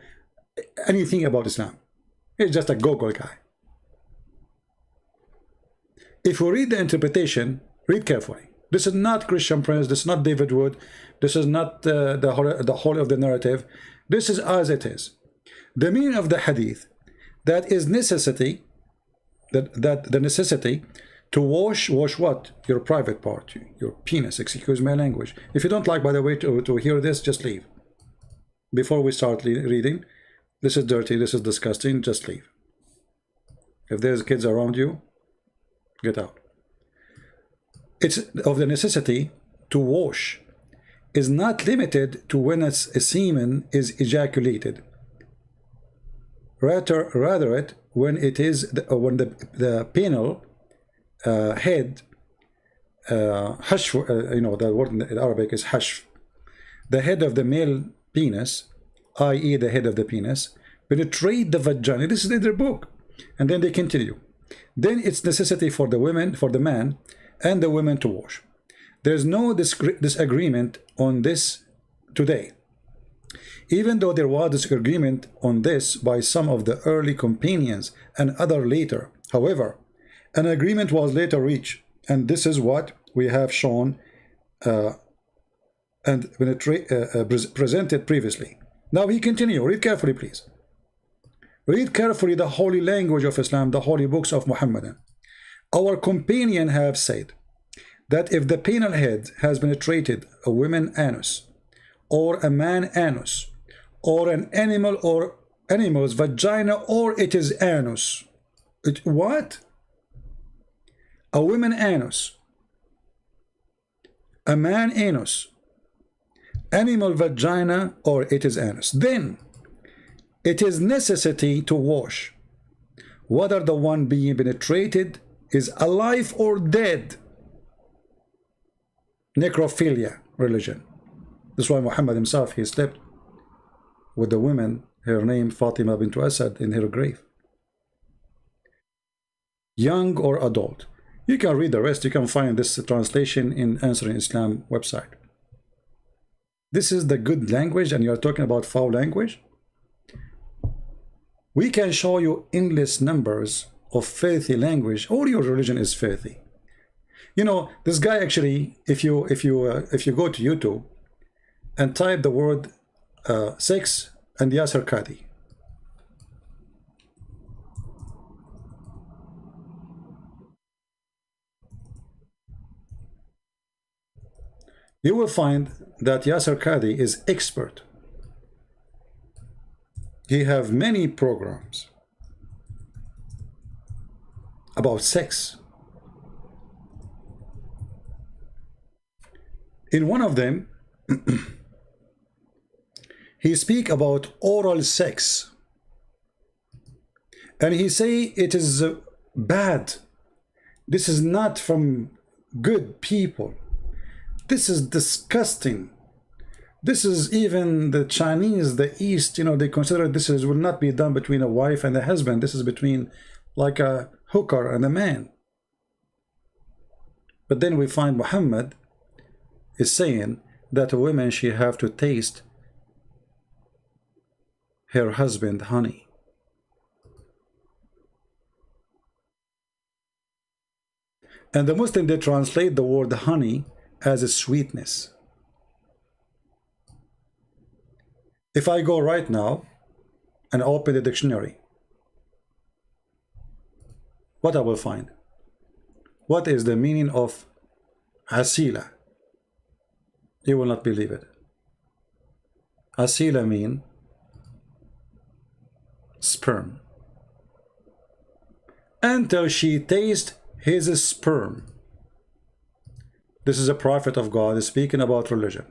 anything about Islam. He's just a Google guy. If we read the interpretation, read carefully. This is not Christian Prince, this is not David Wood, this is not the whole of the narrative. This is as it is. The meaning of the hadith, that is necessity, that the necessity to wash what? Your private part, your penis, excuse my language. If you don't like, by the way, to hear this, just leave. Before we start reading, this is dirty, this is disgusting, just leave. If there's kids around you, get out. It's of the necessity to wash is not limited to when a semen is ejaculated. Rather it when it is when the penile head hashf, you know, the word in Arabic is hashf, the head of the male penis, i.e. the head of the penis, penetrate the vagina. This is in their book. And then they continue. Then it's necessity for the women, for the man and the women to wash. There's no disagreement on this today. Even though there was disagreement on this by some of the early companions and other later. However, an agreement was later reached, and this is what we have shown and presented previously. Now we continue. Read carefully, please. Read carefully the holy language of Islam, the holy books of Muhammad. Our companion have said that if the penile head has penetrated a woman anus, or a man anus, or an animal or animal's vagina, or it is anus. What? A woman anus, a man anus, animal vagina, or it is anus. Then it is necessity to wash, whether the one being penetrated is alive or dead. Necrophilia religion. That's why Muhammad himself, he slept with the woman, her name Fatima bint Asad, in her grave. Young or adult. You can read the rest. You can find this translation in Answering Islam website. This is the good language, and you are talking about foul language. We can show you endless numbers of filthy language. All your religion is filthy. You know, this guy actually, if you go to YouTube and type the word sex and Yasir Qadhi, you will find that Yasir Qadhi is expert. He have many programs about sex. In one of them, he speak about oral sex, and he say it is bad. This is not from good people. This is disgusting. This is even the Chinese, the East, you know, they consider this will not be done between a wife and a husband. This is between like a hooker and a man. But then we find Muhammad is saying that a woman, she have to taste her husband honey. And the Muslim, they translate the word honey as a sweetness. If I go right now and open the dictionary, what I will find? What is the meaning of asila? You will not believe it. Asila mean sperm. Until she tastes his sperm. This is a prophet of God speaking about religion,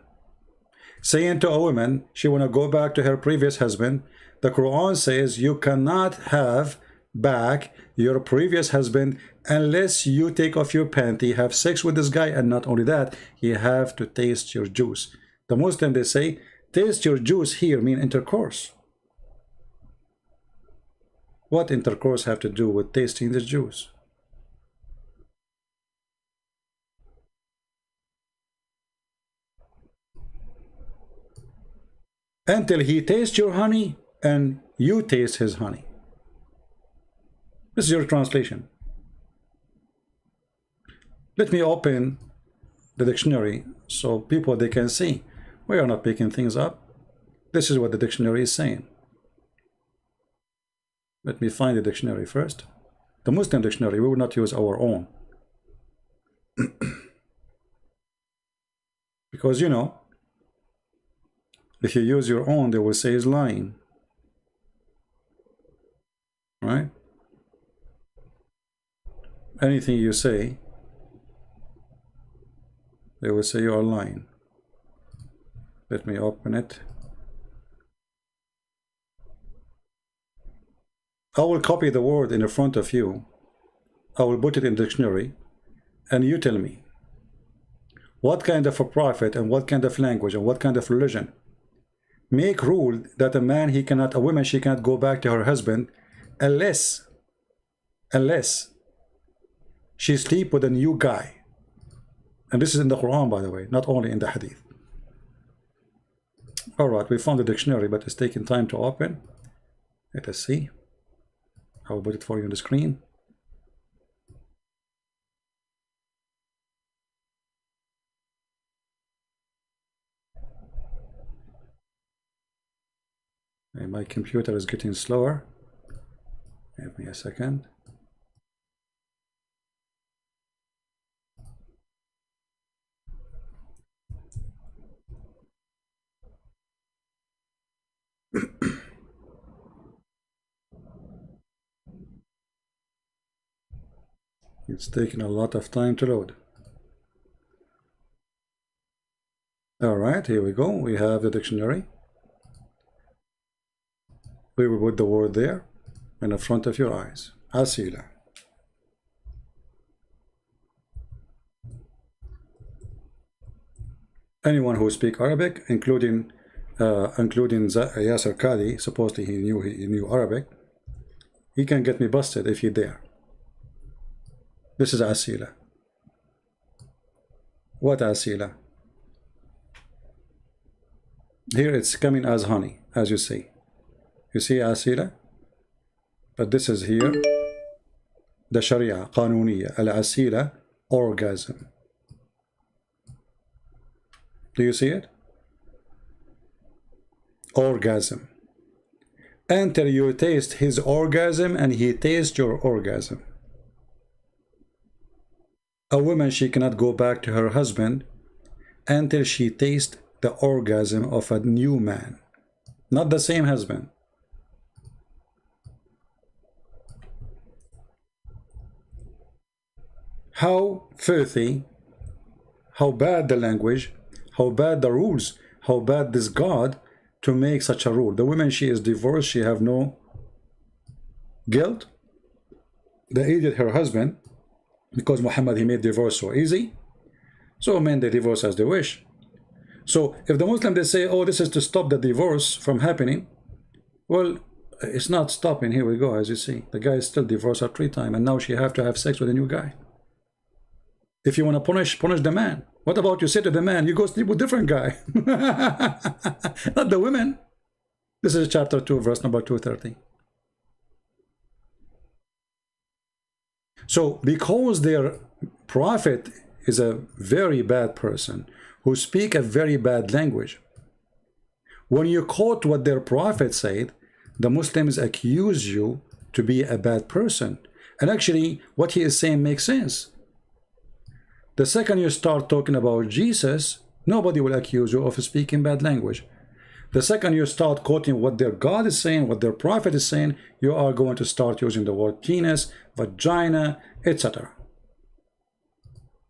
saying to a woman she want to go back to her previous husband. The Quran says you cannot have back your previous husband unless you take off your panty, have sex with this guy, and not only that, you have to taste your juice. The Muslim, they say taste your juice here mean intercourse. What intercourse have to do with tasting the juice? Until he tastes your honey and you taste his honey. This is your translation. Let me open the dictionary so people, they can see. We are not picking things up. This is what the dictionary is saying. Let me find the dictionary first. The Muslim dictionary, we will not use our own. Because, you know, if you use your own, they will say is lying. Right? Anything you say, they will say you are lying. Let me open it. I will copy the word in the front of you. I will put it in the dictionary, and you tell me what kind of a prophet and what kind of language and what kind of religion make rule that a man a woman she cannot go back to her husband unless she sleep with a new guy. And this is in the Quran, by the way, not only in the Hadith. All right, we found the dictionary, but it's taking time to open. Let us see. I will put it for you on the screen. And my computer is getting slower. Give me a second. It's taking a lot of time to load. All right, here we go. We have the dictionary. We will put the word there in the front of your eyes. Asila. Anyone who speaks Arabic, including Yasir Qadhi, supposedly he knew Arabic, he can get me busted if he dare. This is Asila. What Asila? Here it's coming as honey, as you see. You see Asila? But this is here the Sharia, Qanuniya, Al-Asila, orgasm. Do you see it? Orgasm. Until you taste his orgasm and he tastes your orgasm. A woman, she cannot go back to her husband until she tastes the orgasm of a new man, not the same husband. How filthy, how bad the language, how bad the rules, how bad this God to make such a rule. The woman, she is divorced, she have no guilt. They idiot her husband because Muhammad, he made divorce so easy. So men, they divorce as they wish. So if the Muslim, they say, oh, this is to stop the divorce from happening, well, it's not stopping. Here we go, as you see. The guy is still divorced her 3 times, and now she have to have sex with a new guy. If you want to punish the man. What about you say to the man, you go sleep with a different guy? Not the women. This is chapter 2, verse number 230. So because their prophet is a very bad person who speak a very bad language, when you quote what their prophet said, the Muslims accuse you to be a bad person. And actually what he is saying makes sense. The second you start talking about Jesus, nobody will accuse you of speaking bad language. The second you start quoting what their God is saying, what their prophet is saying, you are going to start using the word penis, vagina, etc.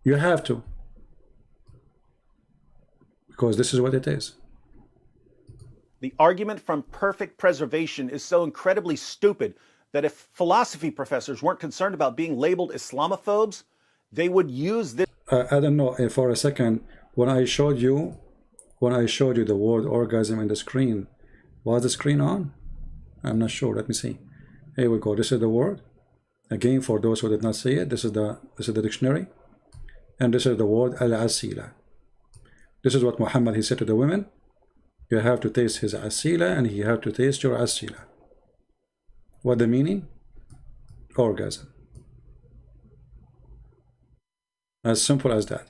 You have to. Because this is what it is. The argument from perfect preservation is so incredibly stupid that if philosophy professors weren't concerned about being labeled Islamophobes, they would use this. I don't know, for a second, when I showed you the word orgasm in the screen, was the screen on? I'm not sure. Let me see. Here we go. This is the word. Again, for those who did not see it, this is the dictionary, and this is the word al-asila. This is what Muhammad, he said to the women. You have to taste his asila, and he have to taste your asila. What the meaning? Orgasm. As simple as that.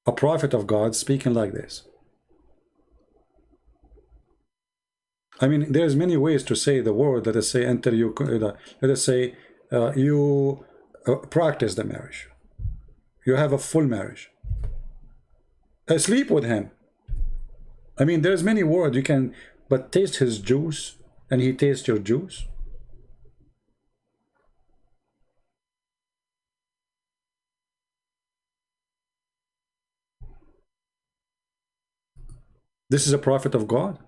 A prophet of God speaking like this. I mean, there's many ways to say the word. Let us say until you, let us say you practice the marriage. You have a full marriage. Sleep with him. I mean, there's many words you can, but taste his juice and he tastes your juice. This is a prophet of God.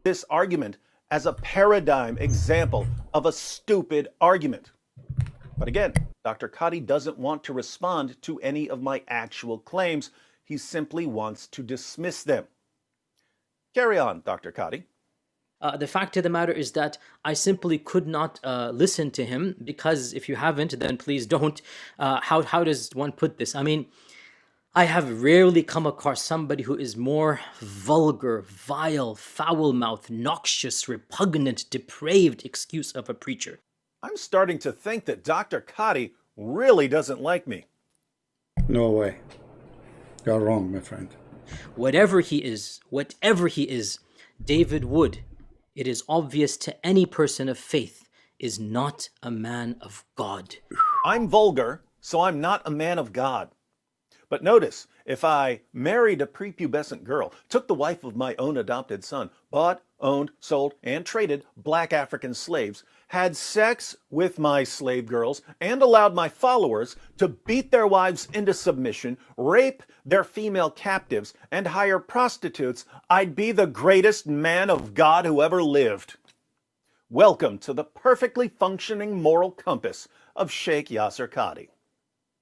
This argument as a paradigm example of a stupid argument. But again, Dr. Qadhi doesn't want to respond to any of my actual claims. He simply wants to dismiss them. Carry on, Dr. Qadhi. The fact of the matter is that I simply could not listen to him, because if you haven't, then please don't. How does one put this? I mean, I have rarely come across somebody who is more vulgar, vile, foul-mouthed, noxious, repugnant, depraved excuse of a preacher. I'm starting to think that Dr. Qadhi really doesn't like me. No way. You're wrong, my friend. Whatever he is, David Wood, it is obvious to any person of faith, is not a man of God. I'm vulgar, so I'm not a man of God. But notice, if I married a prepubescent girl, took the wife of my own adopted son, bought, owned, sold, and traded black African slaves, had sex with my slave girls, and allowed my followers to beat their wives into submission, rape their female captives, and hire prostitutes, I'd be the greatest man of God who ever lived. Welcome to the perfectly functioning moral compass of Sheikh Yasir Qadhi.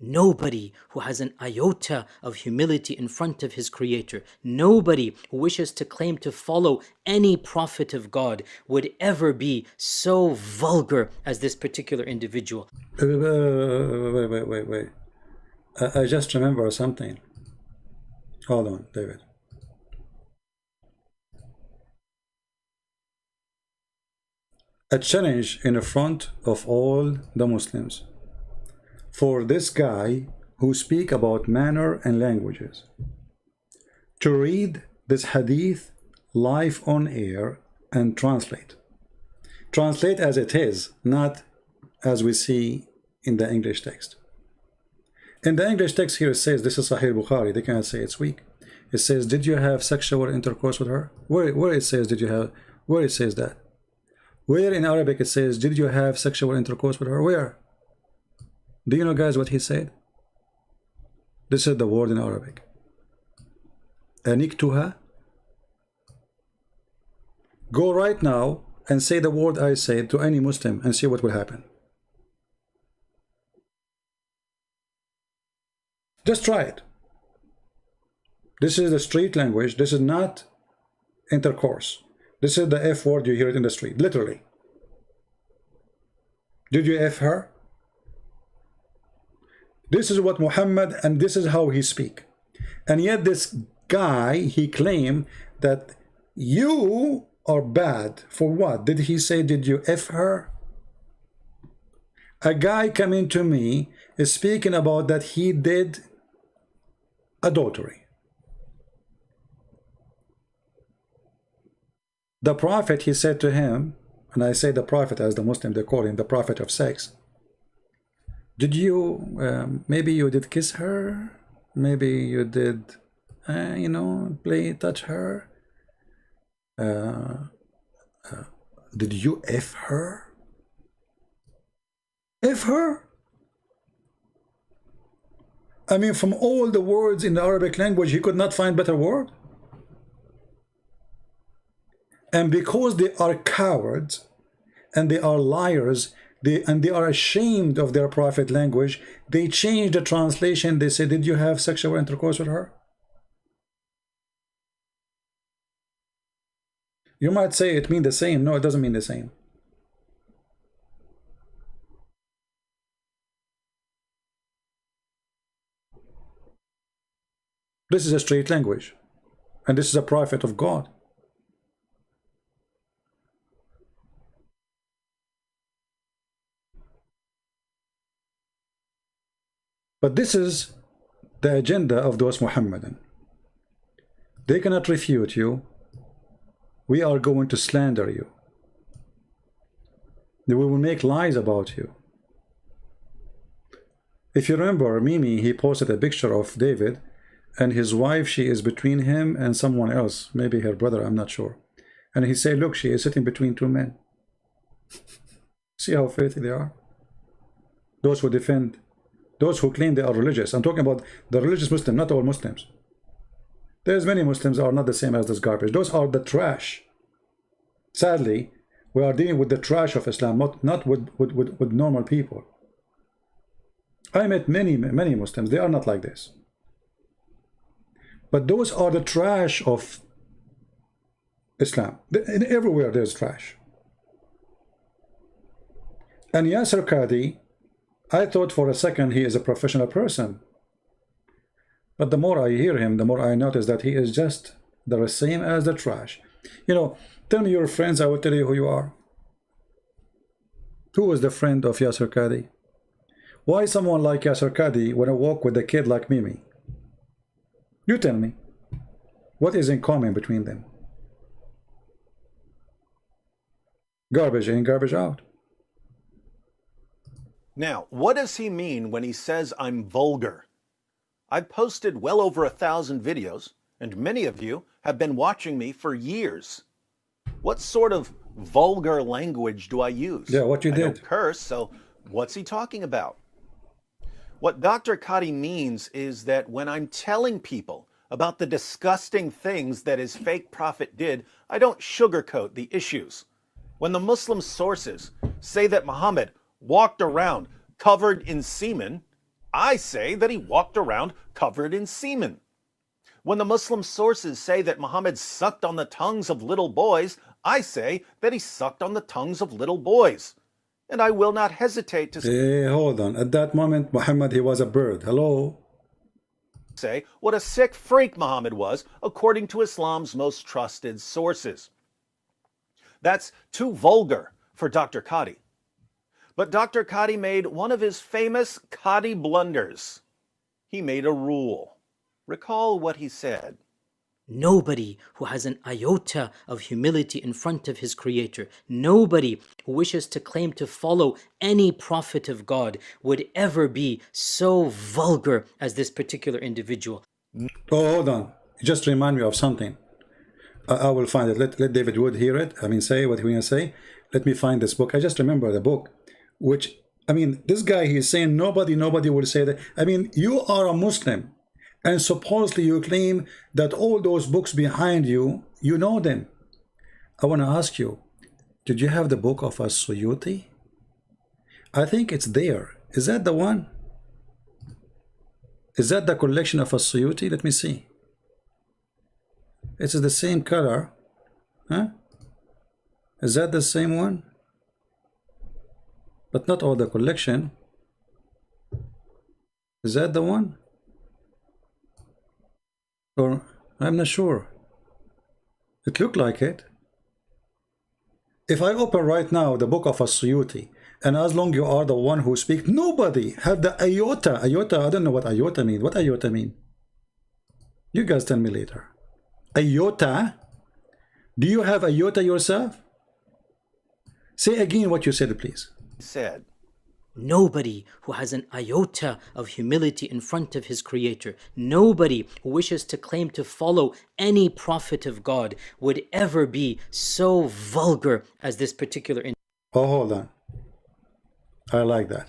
Nobody who has an iota of humility in front of his creator, nobody who wishes to claim to follow any prophet of God would ever be so vulgar as this particular individual. Wait. I just remember something. Hold on, David. A challenge in the front of all the Muslims for this guy who speak about manner and languages to read this hadith live on air and translate as it is, not as we see in the English text. In the English text here it says this is Sahih Bukhari. They cannot say it's weak. It says, did you have sexual intercourse with her? Where it says, did you have, where it says that? Where in Arabic it says, did you have sexual intercourse with her? Where? Do you know, guys, what he said? This is the word in Arabic. Aniktuha. Go right now and say the word I said to any Muslim and see what will happen. Just try it. This is the street language. This is not intercourse. This is the F word, you hear it in the street, literally. Did you F her? This is what Muhammad, and this is how he speak. And yet this guy, he claimed that you are bad. For what? Did he say, did you F her? A guy coming to me is speaking about that he did adultery. The prophet, he said to him, and I say the prophet as the Muslim, they call him the prophet of sex. Did you, maybe you did kiss her? Maybe you did, you know, touch her? Did you F her? F her? I mean, from all the words in the Arabic language, he could not find better word. And because they are cowards and they are liars, they are ashamed of their prophet language, they changed the translation. They say, did you have sexual intercourse with her? You might say it means the same. No, it doesn't mean the same. This is a straight language. And this is a prophet of God. But this is the agenda of those Muhammadan. They cannot refute you. We are going to slander you. We will make lies about you. If you remember, Mimi, he posted a picture of David and his wife, she is between him and someone else, maybe her brother, I'm not sure. And he said, look, she is sitting between two men. See how filthy they are? those who defend, those who claim they are religious. I'm talking about the religious Muslim, not all Muslims. There's many Muslims are not the same as this garbage. Those are the trash. Sadly, we are dealing with the trash of Islam, not with normal people. I met many Muslims. They are not like this. But those are the trash of Islam. Everywhere there's trash. And Yasir Qadhi, I thought for a second he is a professional person. But the more I hear him, the more I notice that he is just the same as the trash. You know, tell me your friends, I will tell you who you are. Who was the friend of Yasir Qadhi? Why someone like Yasir Qadhi want to walk with a kid like Mimi? You tell me. What is in common between them? Garbage in, garbage out. Now, what does he mean when he says I'm vulgar? I've posted well over 1,000 videos, and many of you have been watching me for years. What sort of vulgar language do I use? Yeah, what you I did. don't curse, so what's he talking about? What Dr. Qadhi means is that when I'm telling people about the disgusting things that his fake prophet did, I don't sugarcoat the issues. When the Muslim sources say that Muhammad walked around covered in semen, I say that he walked around covered in semen. When the Muslim sources say that Muhammad sucked on the tongues of little boys, I say that he sucked on the tongues of little boys. And I will not hesitate to Hey, hold on. At that moment, Muhammad, he was a bird. Hello? say what a sick freak Muhammad was, according to Islam's most trusted sources. That's too vulgar for Dr. Qadhi. But Dr. Qadhi made one of his famous Qadhi blunders. He made a rule. Recall what he said. Nobody who has an iota of humility in front of his Creator, nobody who wishes to claim to follow any prophet of God would ever be so vulgar as this particular individual. Oh, hold on. Just remind me of something. I will find it. Let David Wood hear it. I mean, say what he going to say. Let me find this book. I just remember the book, which, I mean, this guy, he's saying nobody will say that. I mean, you are a Muslim, and supposedly you claim that all those books behind you, you know them. I want to ask you, did you have the book of As-Suyuti? I think it's there. Is that the one? Is that the collection of As-Suyuti? Let me see. It's the same color. Huh? Is that the same one? But not all the collection. Is that the one? Or I'm not sure. It looked like it. If I open right now the book of As-Suyuti, and as long you are the one who speaks, nobody have the iota. Iota, I don't know what iota mean. What iota mean? You guys tell me later. Iota? Do you have iota yourself? Say again what you said, please. He said, Nobody who has an iota of humility in front of his Creator, nobody who wishes to claim to follow any prophet of God would ever be so vulgar as this particular individual. Oh, hold on. I like that.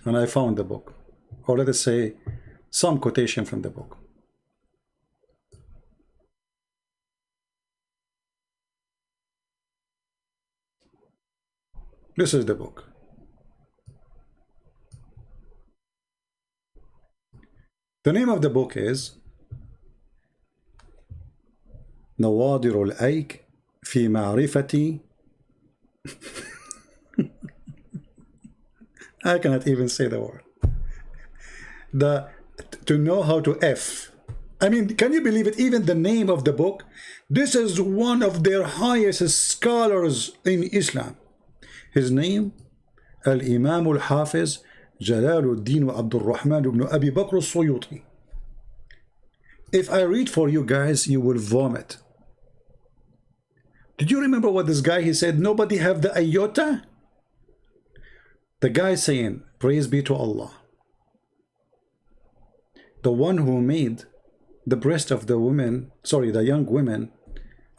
And I found the book. Or let us say, some quotation from the book. This is the book. The name of the book is نوادر الأيك في معرفة I cannot even say the word. To know how to F. I mean, can you believe it? Even the name of the book. This is one of their highest scholars in Islam. His name, Al-Imam Al-Hafiz Jalaluddin Abdul Rahman ibn Abi Bakr Al-Suyuti. If I read for you guys, you will vomit. Did you remember what this guy, he said, nobody have the iota? The guy saying, praise be to Allah, the one who made the breast of the women, sorry, the young women,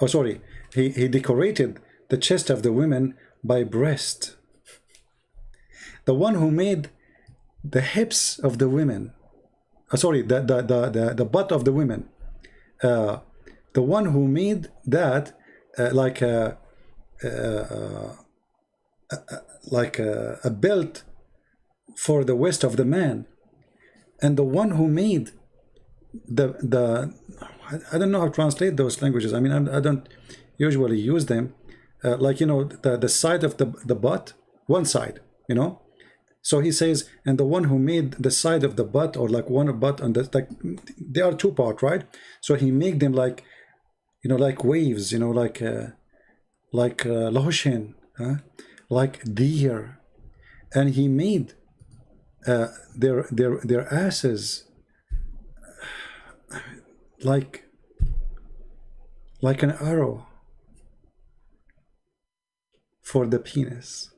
oh sorry, he decorated the chest of the women by breast. the one who made the hips of the women, sorry, the butt of the women, the one who made that like a belt for the waist of the man, and the one who made the I don't know how to translate those languages. I mean, I don't usually use them. Like, you know, the side of the butt, one side, you know. So he says, and the one who made the side of the butt, or like one butt on the, like, they are two part, right? So he made them like, you know, like waves, you know, like lahoshin, like deer, and he made their asses like an arrow for the penis,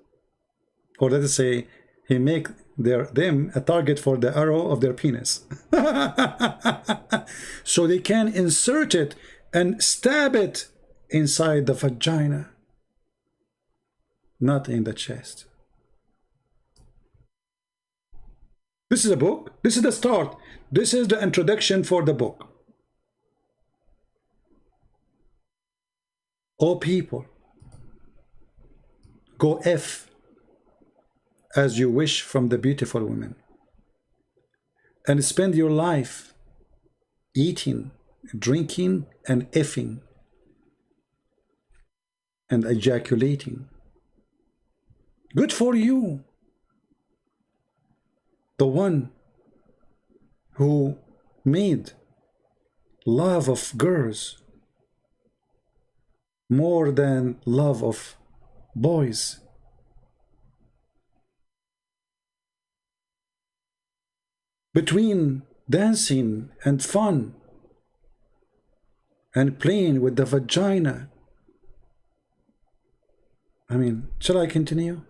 or let us say he make them a target for the arrow of their penis. So they can insert it and stab it inside the vagina, not in the chest. This is a book. This is the start. This is the introduction for the book. Oh people, go F as you wish from the beautiful women, and spend your life eating, drinking, and effing, and ejaculating. Good for you. The one who made love of girls more than love of boys. Between dancing and fun and playing with the vagina. I mean, shall I continue?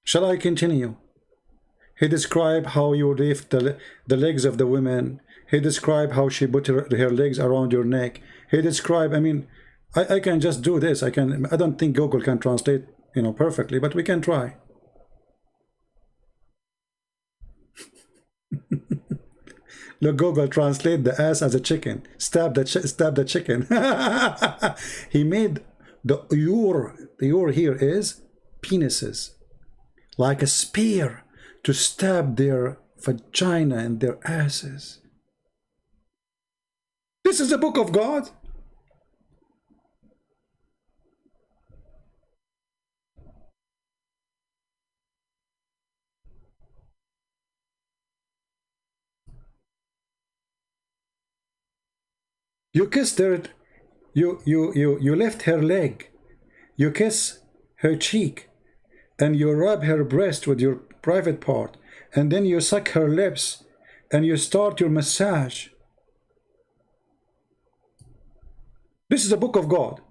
Shall I continue? He described how you lift the legs of the women. He described how she put her legs around your neck. He described, I mean, I can just do this. I don't think Google can translate, you know, perfectly, but we can try. Look, Google translate the ass as a chicken. Stab the chicken. He made the ur here is penises, like a spear to stab their vagina and their asses. This is the book of God. You kissed her, you lift her leg, you kiss her cheek, and you rub her breast with your private part, and then you suck her lips, and you start your massage. This is the book of God.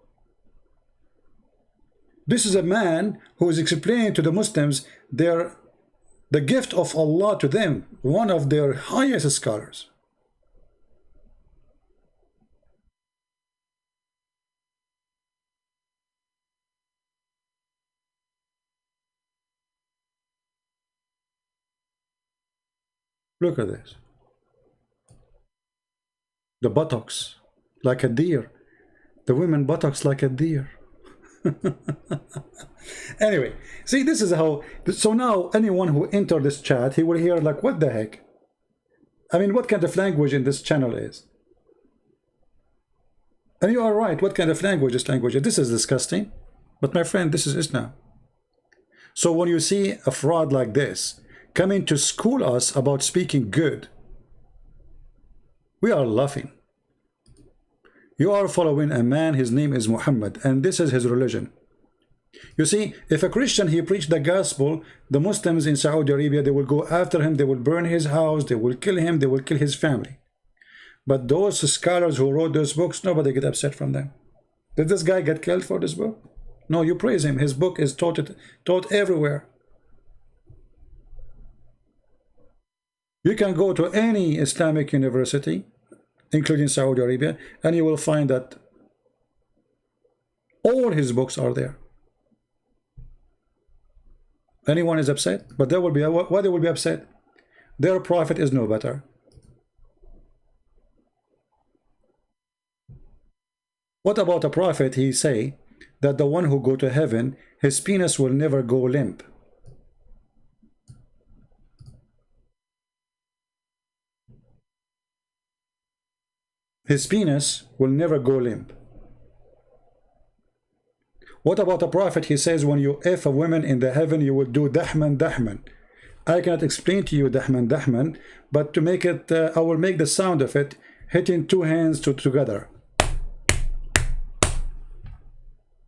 This is a man who is explaining to the Muslims the gift of Allah to them, one of their highest scholars. Look at this. The buttocks, like a deer. The women buttocks like a deer. Anyway, see, this is how, so now anyone who entered this chat, he will hear like, what the heck? I mean, what kind of language in this channel is? And you are right, what kind of language is language? This is disgusting. But my friend, this is Islam. So when you see a fraud like this coming to school us about speaking good, we are laughing. You are following a man, his name is Muhammad, and this is his religion. You see, if a Christian, he preached the gospel, the Muslims in Saudi Arabia, they will go after him, they will burn his house, they will kill him, they will kill his family. But those scholars who wrote those books, nobody get upset from them. Did this guy get killed for this book? No, you praise him. His book is taught everywhere. You can go to any Islamic university, including Saudi Arabia, and you will find that all his books are there. Anyone is upset? But they will be, why they will be upset? Their prophet is no better. What about a prophet? He say that the one who go to heaven, his penis will never go limp. His penis will never go limp. What about a prophet? He says when you F a woman in the heaven, you will do dahman dahman. I cannot explain to you dahman dahman, but to make it, I will make the sound of it, hitting two hands together.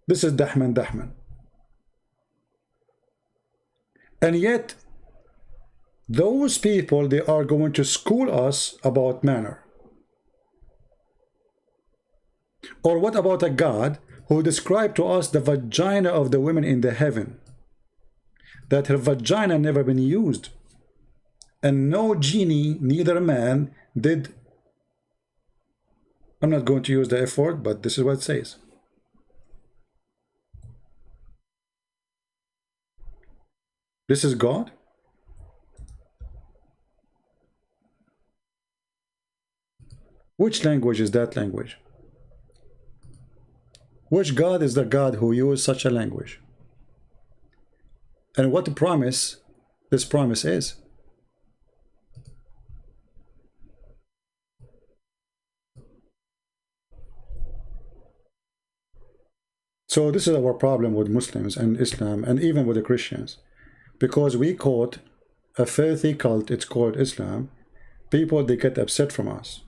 This is dahman dahman. And yet, those people, they are going to school us about manner. Or what about a God who described to us the vagina of the women in the heaven? That her vagina never been used. And no genie, neither man, did. I'm not going to use the F word, but this is what it says. This is God. Which language is that language? Which God is the God who used such a language? And what the promise, this promise is? So this is our problem with Muslims and Islam and even with the Christians. Because we quote a filthy cult, it's called Islam, people, they get upset from us.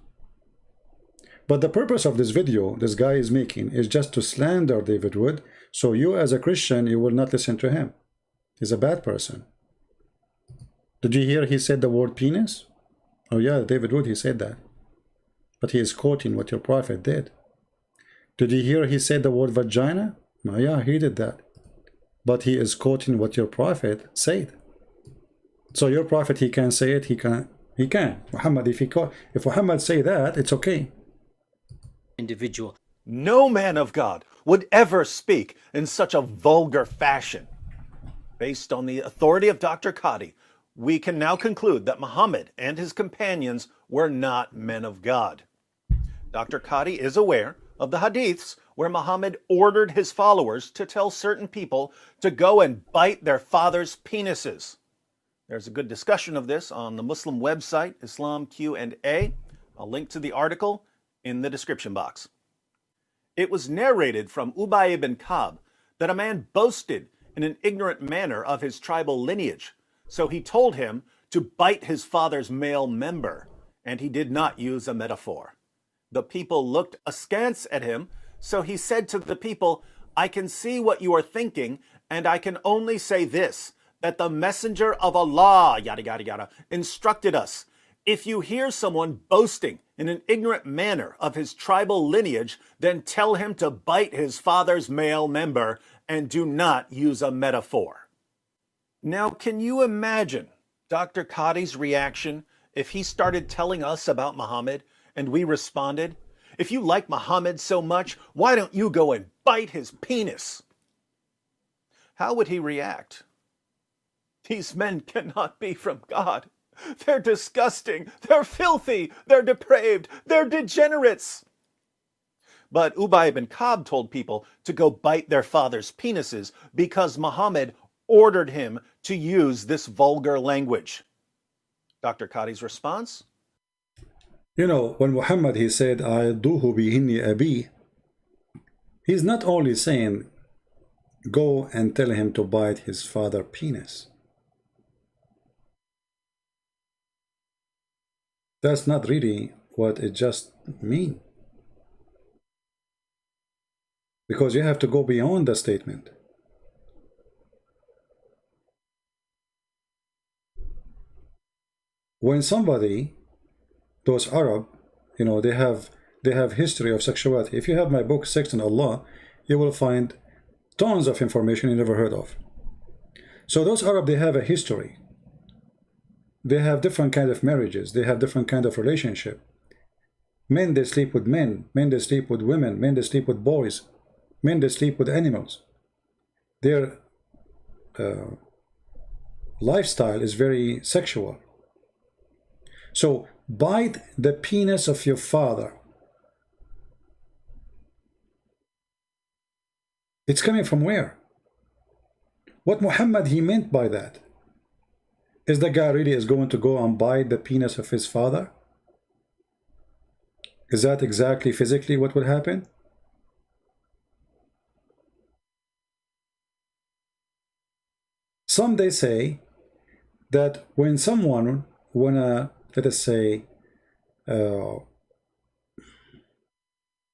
But the purpose of this video this guy is making is just to slander David Wood, so you as a Christian, you will not listen to him. He's a bad person. Did you hear he said the word penis? Oh yeah, David Wood, he said that. But he is quoting what your prophet did. Did you hear he said the word vagina? Oh yeah, he did that. But he is quoting what your prophet said. So your prophet, he can say it, he can. Muhammad, if Muhammad say that, it's okay. Individual. No man of God would ever speak in such a vulgar fashion. Based on the authority of Dr. Qadhi, we can now conclude that Muhammad and his companions were not men of God. Dr. Qadhi is aware of the hadiths where Muhammad ordered his followers to tell certain people to go and bite their fathers' penises. There's a good discussion of this on the Muslim website, Islam Q&A. I'll link to the article in the description box. It was narrated from Ubay ibn Ka'b that a man boasted in an ignorant manner of his tribal lineage, so he told him to bite his father's male member, and he did not use a metaphor. The people looked askance at him, so he said to the people, I can see what you are thinking, and I can only say this, that the messenger of Allah, yada yada yada, instructed us, if you hear someone boasting in an ignorant manner of his tribal lineage, then tell him to bite his father's male member and do not use a metaphor. Now, can you imagine Dr. Qadhi's reaction if he started telling us about Muhammad and we responded, if you like Muhammad so much, why don't you go and bite his penis? How would he react? These men cannot be from God. They're disgusting, they're filthy, they're depraved, they're degenerates. But Ubay ibn Ka'b told people to go bite their fathers' penises because Muhammad ordered him to use this vulgar language. Dr. Qadhi's response? You know, when Muhammad, he said, A'idduhu bihinni abi, he's not only saying, go and tell him to bite his father's penis. That's not really what it just means. Because you have to go beyond the statement. When somebody, those Arab, you know, they have history of sexuality. If you have my book, Sex and Allah, you will find tons of information you never heard of. So those Arab, they have a history. They have different kind of marriages. They have different kind of relationship. Men, they sleep with men. Men, they sleep with women. Men, they sleep with boys. Men, they sleep with animals. Their lifestyle is very sexual. So bite the penis of your father. It's coming from where? What Muhammad he meant by that? Is the guy really is going to go and bite the penis of his father? Is that exactly physically what would happen? Some they say that when someone wanna, let us say,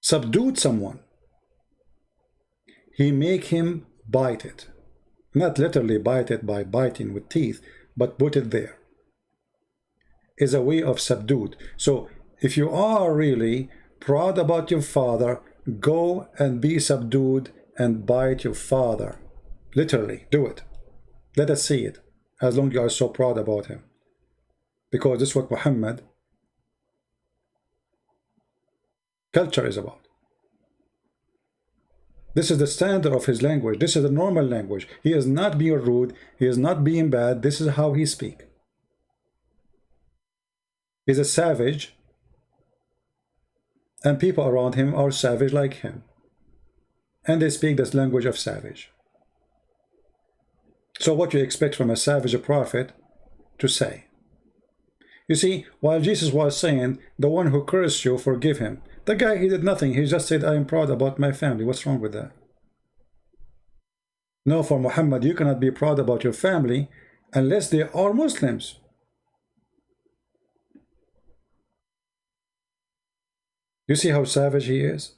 subdued someone, he make him bite it. Not literally bite it by biting with teeth, but put it there. Is a way of subdued. So if you are really proud about your father, go and be subdued and bite your father. Literally, do it. Let us see it, as long as you are so proud about him. Because this is what Muhammad culture is about. This is the standard of his language. This is the normal language. He is not being rude. He is not being bad. This is how he speaks. He's a savage, and people around him are savage like him, and they speak this language of savage. So what you expect from a savage prophet to say? You see, while Jesus was saying, the one who cursed you, forgive him, the guy, he did nothing. He just said, I am proud about my family. What's wrong with that? No, for Muhammad, you cannot be proud about your family unless they are Muslims. You see how savage he is?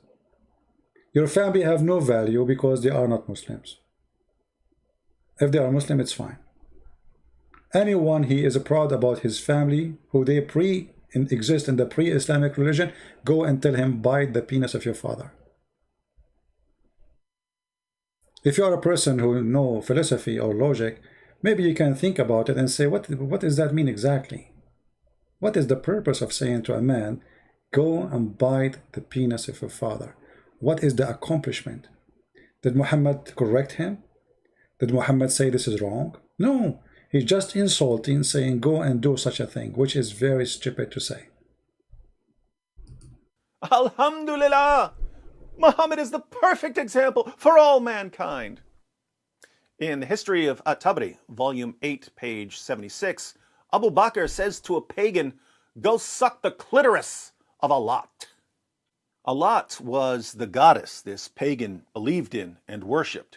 Your family have no value because they are not Muslims. If they are Muslim, it's fine. Anyone he is proud about his family, who they exist in the pre-Islamic religion, go and tell him, bite the penis of your father. If you are a person who know philosophy or logic, maybe you can think about it and say, what does that mean exactly? What is the purpose of saying to a man, go and bite the penis of your father? What is the accomplishment? Did Muhammad correct him? Did Muhammad say this is wrong? No, he's just insulting, saying go and do such a thing, which is very stupid to say. Alhamdulillah! Muhammad is the perfect example for all mankind. In the History of At-Tabari, volume 8, page 76, Abu Bakr says to a pagan, go suck the clitoris of Allat. Allat was the goddess this pagan believed in and worshipped.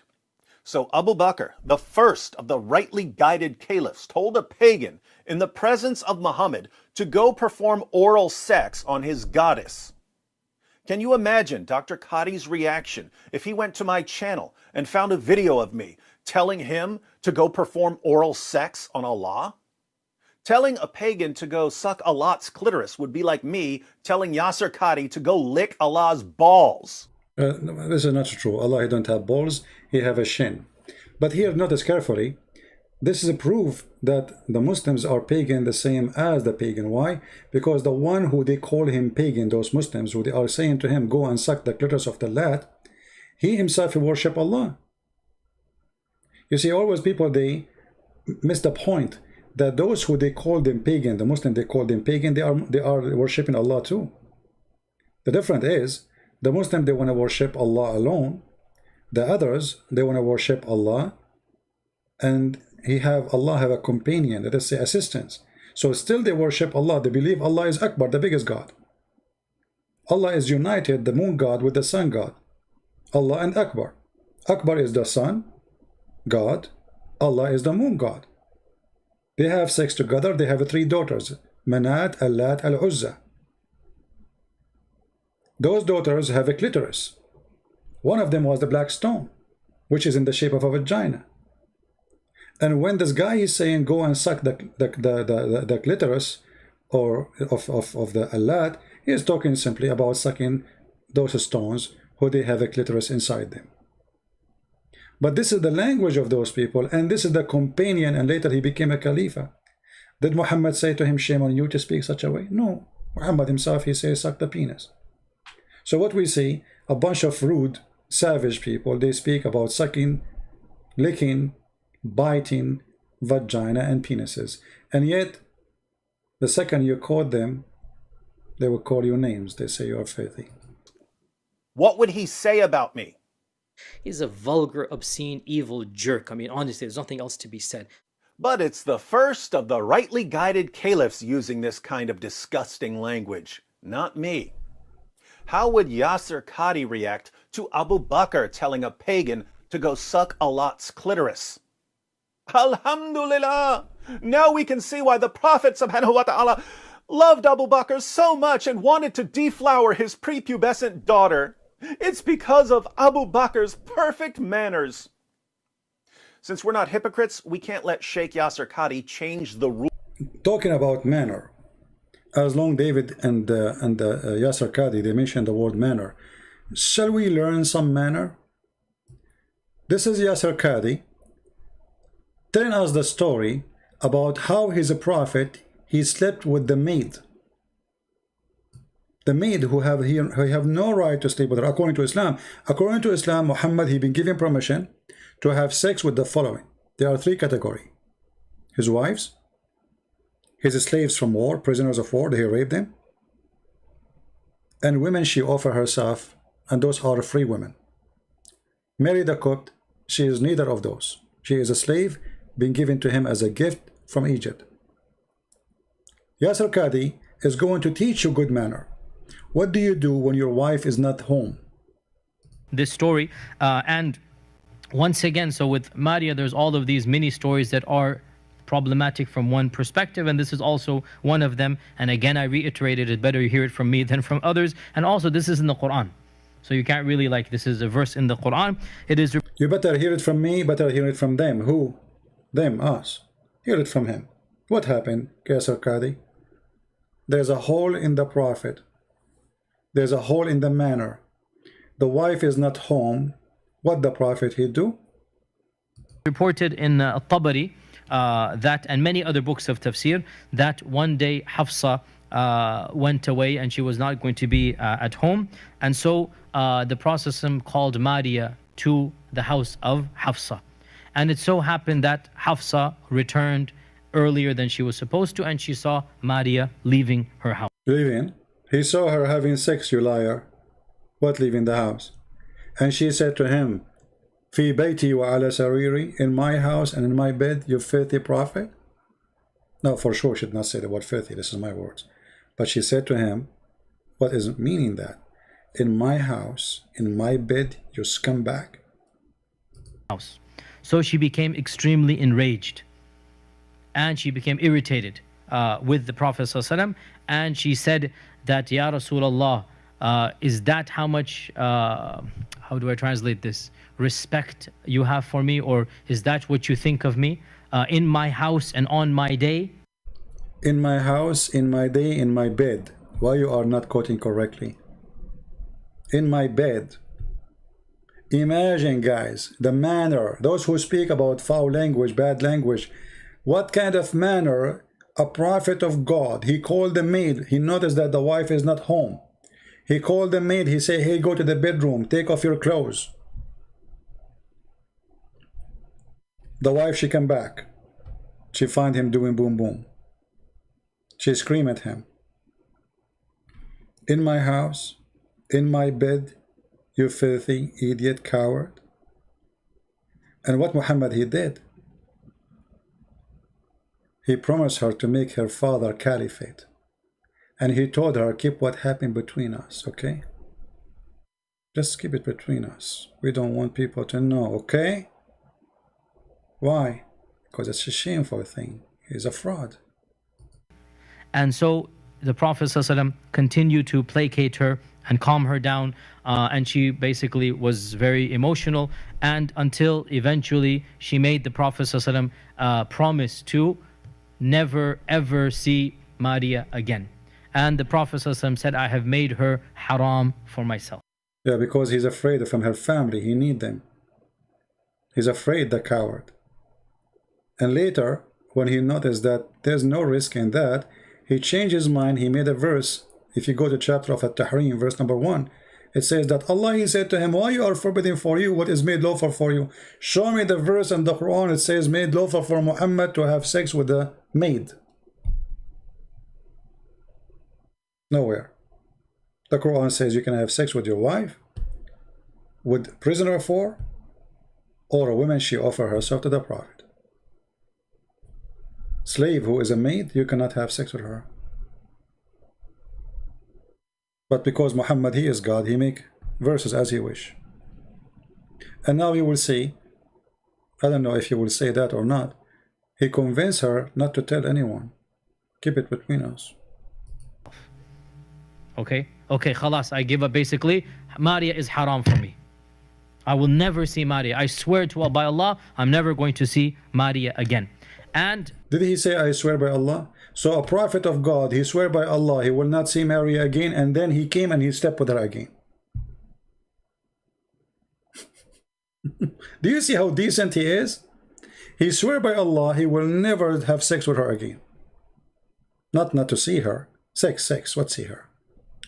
So Abu Bakr, the first of the rightly guided caliphs, told a pagan in the presence of Muhammad to go perform oral sex on his goddess. Can you imagine Dr. Qadhi's reaction if he went to my channel and found a video of me telling him to go perform oral sex on Allah? Telling a pagan to go suck Allah's clitoris would be like me telling Yasir Qadhi to go lick Allah's balls. This is not true. Allah, he don't have balls, he have a shin. But here, notice carefully, this is a proof that the Muslims are pagan the same as the pagan. Why? Because the one who they call him pagan, those Muslims who they are saying to him, go and suck the clitoris of the Lat, he himself worship Allah. You see, always people, they miss the point that those who they call them pagan, the Muslim they call them pagan, they are worshipping Allah too. The difference is, the Muslim, they want to worship Allah alone. The others, they want to worship Allah, and Allah have a companion, let us say assistants. So still they worship Allah. They believe Allah is Akbar, the biggest God. Allah is united, the moon God with the sun God. Allah and Akbar. Akbar is the sun God. Allah is the moon God. They have sex together. They have 3 daughters, Manat, Allat, Al-Uzza. Those daughters have a clitoris. One of them was the black stone, which is in the shape of a vagina. And when this guy is saying go and suck the clitoris or of the Allat, he is talking simply about sucking those stones who they have a clitoris inside them. But this is the language of those people, and this is the companion, and later he became a Khalifa. Did Muhammad say to him, shame on you to speak such a way? No. Muhammad himself, he says, suck the penis. So what we see, a bunch of rude, savage people, they speak about sucking, licking, biting, vagina and penises. And yet, the second you quote them, they will call you names. They say you are filthy. What would he say about me? He's a vulgar, obscene, evil jerk. I mean, honestly, there's nothing else to be said. But it's the first of the rightly guided caliphs using this kind of disgusting language, not me. How would Yasir Qadhi react to Abu Bakr telling a pagan to go suck a lot's clitoris? Alhamdulillah! Now we can see why the Prophet subhanahu wa ta'ala loved Abu Bakr so much and wanted to deflower his prepubescent daughter. It's because of Abu Bakr's perfect manners. Since we're not hypocrites, we can't let Sheikh Yasir Qadhi change the rule. Talking about manner, as long David and Yasir Qadhi, they mentioned the word manner. Shall we learn some manner? This is Yasir Qadhi telling us the story about how he's a prophet. He slept with the maid. The maid who have no right to sleep with her, according to Islam. According to Islam, Muhammad, he been given permission to have sex with the following. There are three categories: his wives, his slaves from war, prisoners of war, he raped them, and women she offered herself, and those are free women. Mary the Copt, she is neither of those. She is a slave being given to him as a gift from Egypt. Yasir Qadhi is going to teach you good manner. What do you do when your wife is not home? This story, and once again, so with Maria, there's all of these mini stories that are problematic from one perspective, and this is also one of them. And again, I reiterated, it's better you hear it from me than from others. And also, this is in the Quran, so you can't really, like, this is a verse in the Quran. It is. You better hear it from me, better hear it from them. Who? Them, us. Hear it from him. What happened, Yasir Qadhi? There's a hole in the prophet. There's a hole in the manner. The wife is not home. What the prophet he do? Reported in Tabari that, and many other books of tafsir, that one day Hafsa went away and she was not going to be at home, and so the Prophet called Maria to the house of Hafsa, and it so happened that Hafsa returned earlier than she was supposed to, and she saw Maria leaving her house. Leaving? He saw her having sex, you liar. What, leaving the house? And she said to him, Fi bayti wa ala sariri, in my house and in my bed, you filthy prophet? No, for sure she did not say the word filthy, this is my words. But she said to him, what is meaning that? In my house, in my bed, you scumbag? So she became extremely enraged, and she became irritated with the Prophet ﷺ, and she said that, Ya Rasulullah, is that how much, how do I translate this, respect you have for me, or is that what you think of me, in my house and on my day? In my house, in my day, in my bed. Why you are not quoting correctly? In my bed. Imagine, guys, the manner, those who speak about foul language, bad language, what kind of manner a prophet of God, he called the maid, he noticed that the wife is not home. He called the maid, he said, hey, go to the bedroom, take off your clothes. The wife, she come back. She find him doing boom boom. She scream at him. In my house, in my bed, you filthy idiot coward. And what Muhammad he did? He promised her to make her father caliphate. And he told her, keep what happened between us, okay? Just keep it between us. We don't want people to know, okay? Why? Because it's a shameful thing. He's a fraud. And so the Prophet ﷺ continued to placate her and calm her down, and she basically was very emotional, and until eventually she made the Prophet ﷺ promise to never ever see Maria again. And the Prophet ﷺ said, I have made her haram for myself. Yeah, because he's afraid from her family. He need them. He's afraid, the coward. And later, when he noticed that there's no risk in that, he changed his mind. He made a verse. If you go to chapter of At-Tahrim, verse number 1, It says that Allah, he said to him, why you are forbidding for you what is made lawful for you? Show me the verse in the Quran. It says made lawful for Muhammad to have sex with a maid. Nowhere. The Quran says you can have sex with your wife, with prisoner of war, or a woman she offer herself to the Prophet. Slave who is a maid, you cannot have sex with her. But because Muhammad, he is God, he make verses as he wish. And now you will see, I don't know if you will say that or not, he convinced her not to tell anyone. Keep it between us. Okay, khalas, I give up. Basically, Maria is haram for me. I will never see Maria. I swear to Allah, by Allah, I'm never going to see Maria again. And did he say, I swear by Allah? So a prophet of God, he swear by Allah, he will not see Maria again, and then he came and he slept with her again. Do you see how decent he is? He swear by Allah, he will never have sex with her again. Not to see her. Sex, what see her?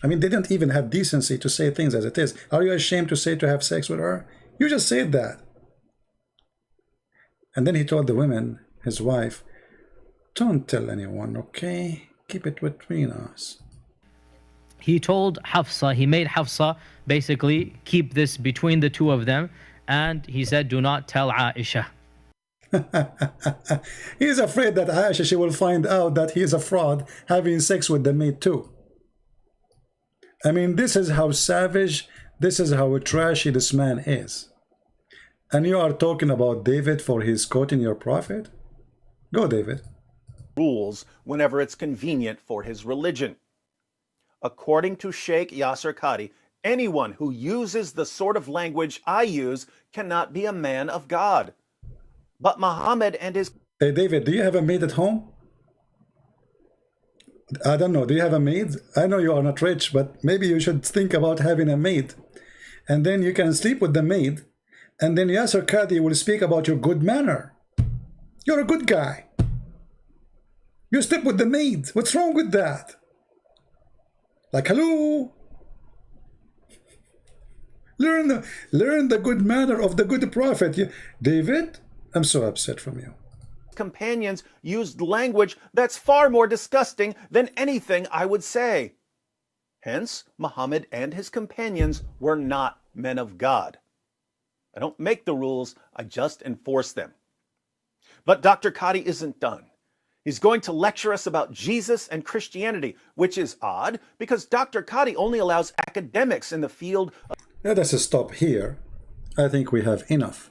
I mean, they didn't even have decency to say things as it is. Are you ashamed to say to have sex with her? You just said that. And then he told the women, his wife, don't tell anyone, okay? Keep it between us. he told Hafsa, he made Hafsa basically keep this between the two of them. And he said, do not tell Aisha. He's afraid that Aisha, she will find out that he is a fraud having sex with the maid too. I mean, this is how savage, this is how trashy this man is. And you are talking about David for his quoting your prophet? Go, David. Rules whenever it's convenient for his religion. According to Sheikh Yasir Qadhi, anyone who uses the sort of language I use cannot be a man of God. But Muhammad and his... Hey, David, do you have a maid at home? I don't know. Do you have a maid? I know you are not rich, but maybe you should think about having a maid. And then you can sleep with the maid. And then Yasir Qadhi will speak about your good manner. You're a good guy. You sleep with the maid. What's wrong with that? Like, hello? Learn the good manner of the good prophet. David, I'm so upset from you. companions used language that's far more disgusting than anything I would say. Hence, Muhammad and his companions were not men of God. I don't make the rules, I just enforce them. But Dr. Qadhi isn't done. He's going to lecture us about Jesus and Christianity, which is odd because Dr. Qadhi only allows academics in the field of... Let us stop here. I think we have enough.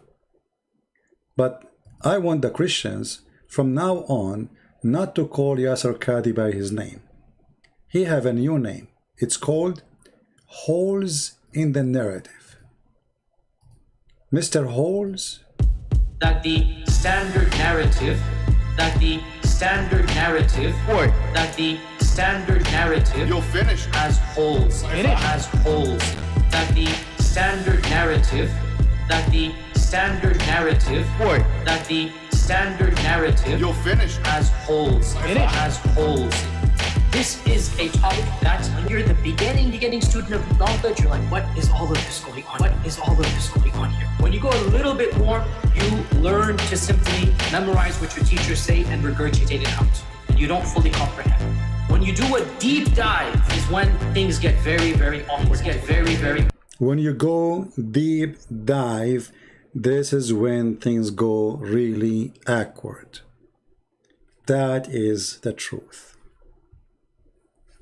But I want the Christians from now on not to call Yasir Qadhi by his name. He have a new name. It's called Holes in the Narrative. Mr. Holes? That the standard narrative, or that the standard narrative You'll finish. has holes. Has holes. That the standard narrative, or that the standard narrative You'll finish. has holes. Has holes. This is a topic that when you're the beginning student of knowledge, you're like, what is all of this going on? What is all of this going on here? When you go a little bit more, you learn to simply memorize what your teachers say and regurgitate it out. And you don't fully comprehend. When you do a deep dive is when things get very, very awkward. When you go deep dive, this is when things go really awkward. That is the truth.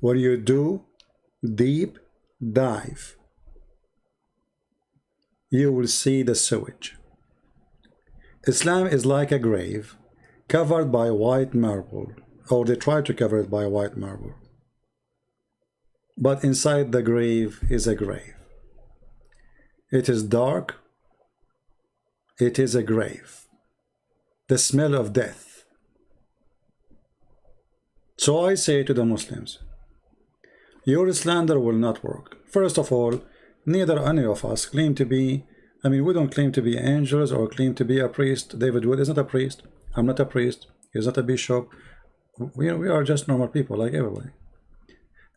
When you do deep dive, you will see the sewage. Islam is like a grave covered by white marble, or they try to cover it by white marble. But inside the grave is a grave. It is dark. It is a grave. The smell of death. So I say to the Muslims, your slander will not work. First of all, neither any of us claim to be, we don't claim to be angels or claim to be a priest. David Wood is not a priest. I'm not a priest. He's not a bishop. We are just normal people like everybody.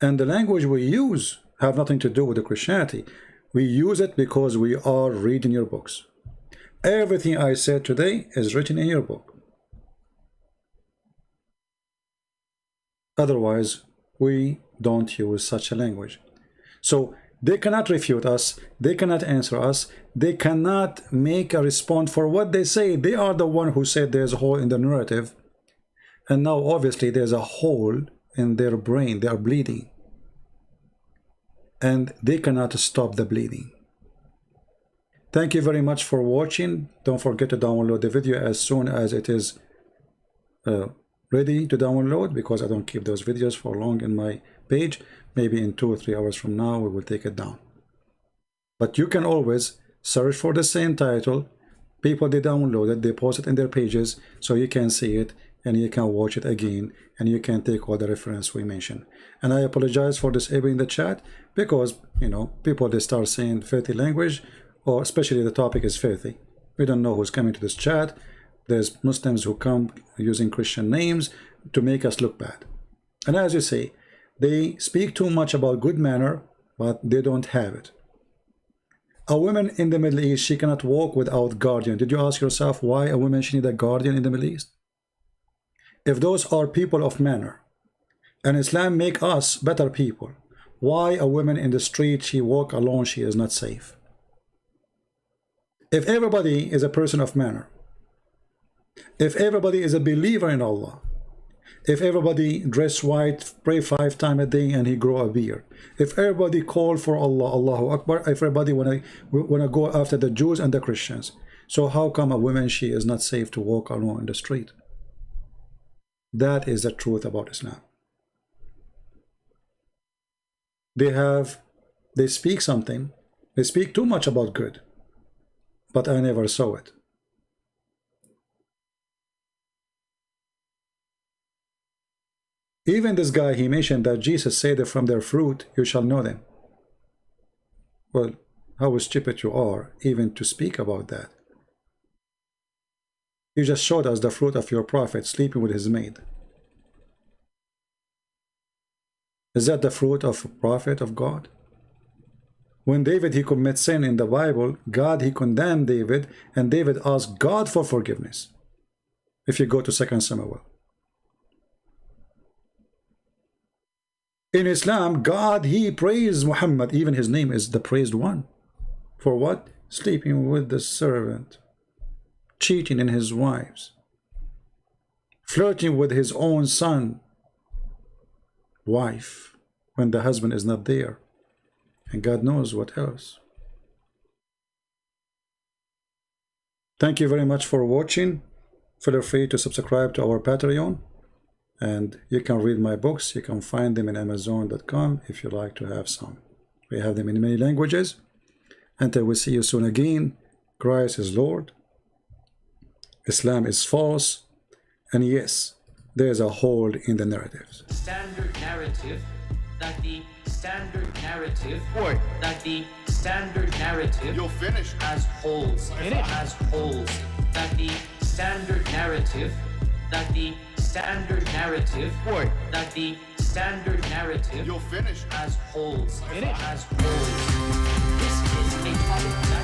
And the language we use have nothing to do with the Christianity. We use it because we are reading your books. Everything I said today is written in your book. Otherwise, we don't use such a language. So they cannot refute us, they cannot answer us, they cannot make a response for what they say. They are the one who said there's a hole in the narrative, and now obviously there's a hole in their brain. They are bleeding, and they cannot stop the bleeding. Thank you very much for watching. Don't forget to download the video as soon as it is ready to download, because I don't keep those videos for long in my page. Maybe in 2 or 3 hours from now we will take it down. But you can always search for the same title. People, they download it, they post it in their pages, so you can see it and you can watch it again, and you can take all the reference we mentioned. And I apologize for disabling the chat, because you know, people, they start saying filthy language, or especially the topic is filthy. We don't know who's coming to this chat. There's Muslims who come using Christian names to make us look bad. And as you say, they speak too much about good manner, but they don't have it. A woman in the Middle East, she cannot walk without guardian. Did you ask yourself why a woman should need a guardian in the Middle East? If those are people of manner, and Islam make us better people, why a woman in the street, she walk alone, she is not safe? If everybody is a person of manner, if everybody is a believer in Allah, if everybody dress white, pray 5 times a day, and he grow a beard, if everybody call for Allah, Allahu Akbar, if everybody wanna go after the Jews and the Christians, so how come a woman, she is not safe to walk alone in the street? That is the truth about Islam. They speak something, they speak too much about good, but I never saw it. Even this guy, he mentioned that Jesus said that from their fruit you shall know them. Well, how stupid you are even to speak about that. You just showed us the fruit of your prophet sleeping with his maid. Is that the fruit of a prophet of God? When David, he commits sin in the Bible, God, he condemned David, and David asked God for forgiveness. If you go to 2 Samuel. In Islam, God, he praised Muhammad, even his name is the praised one. For what? Sleeping with the servant, cheating in his wives, flirting with his own son, wife, when the husband is not there, and God knows what else. Thank you very much for watching. Feel free to subscribe to our Patreon, and you can read my books. You can find them in Amazon.com if you like to have some. We have them in many languages. Until we see you soon again, Christ is Lord, Islam is false, and yes, there is a hole in the narratives. Standard narrative that the standard narrative that the standard narrative You'll finish. has holes in it, has holes, that the standard narrative that the standard narrative that the standard narrative You'll finish. has holes in it, has holes. This is a topic that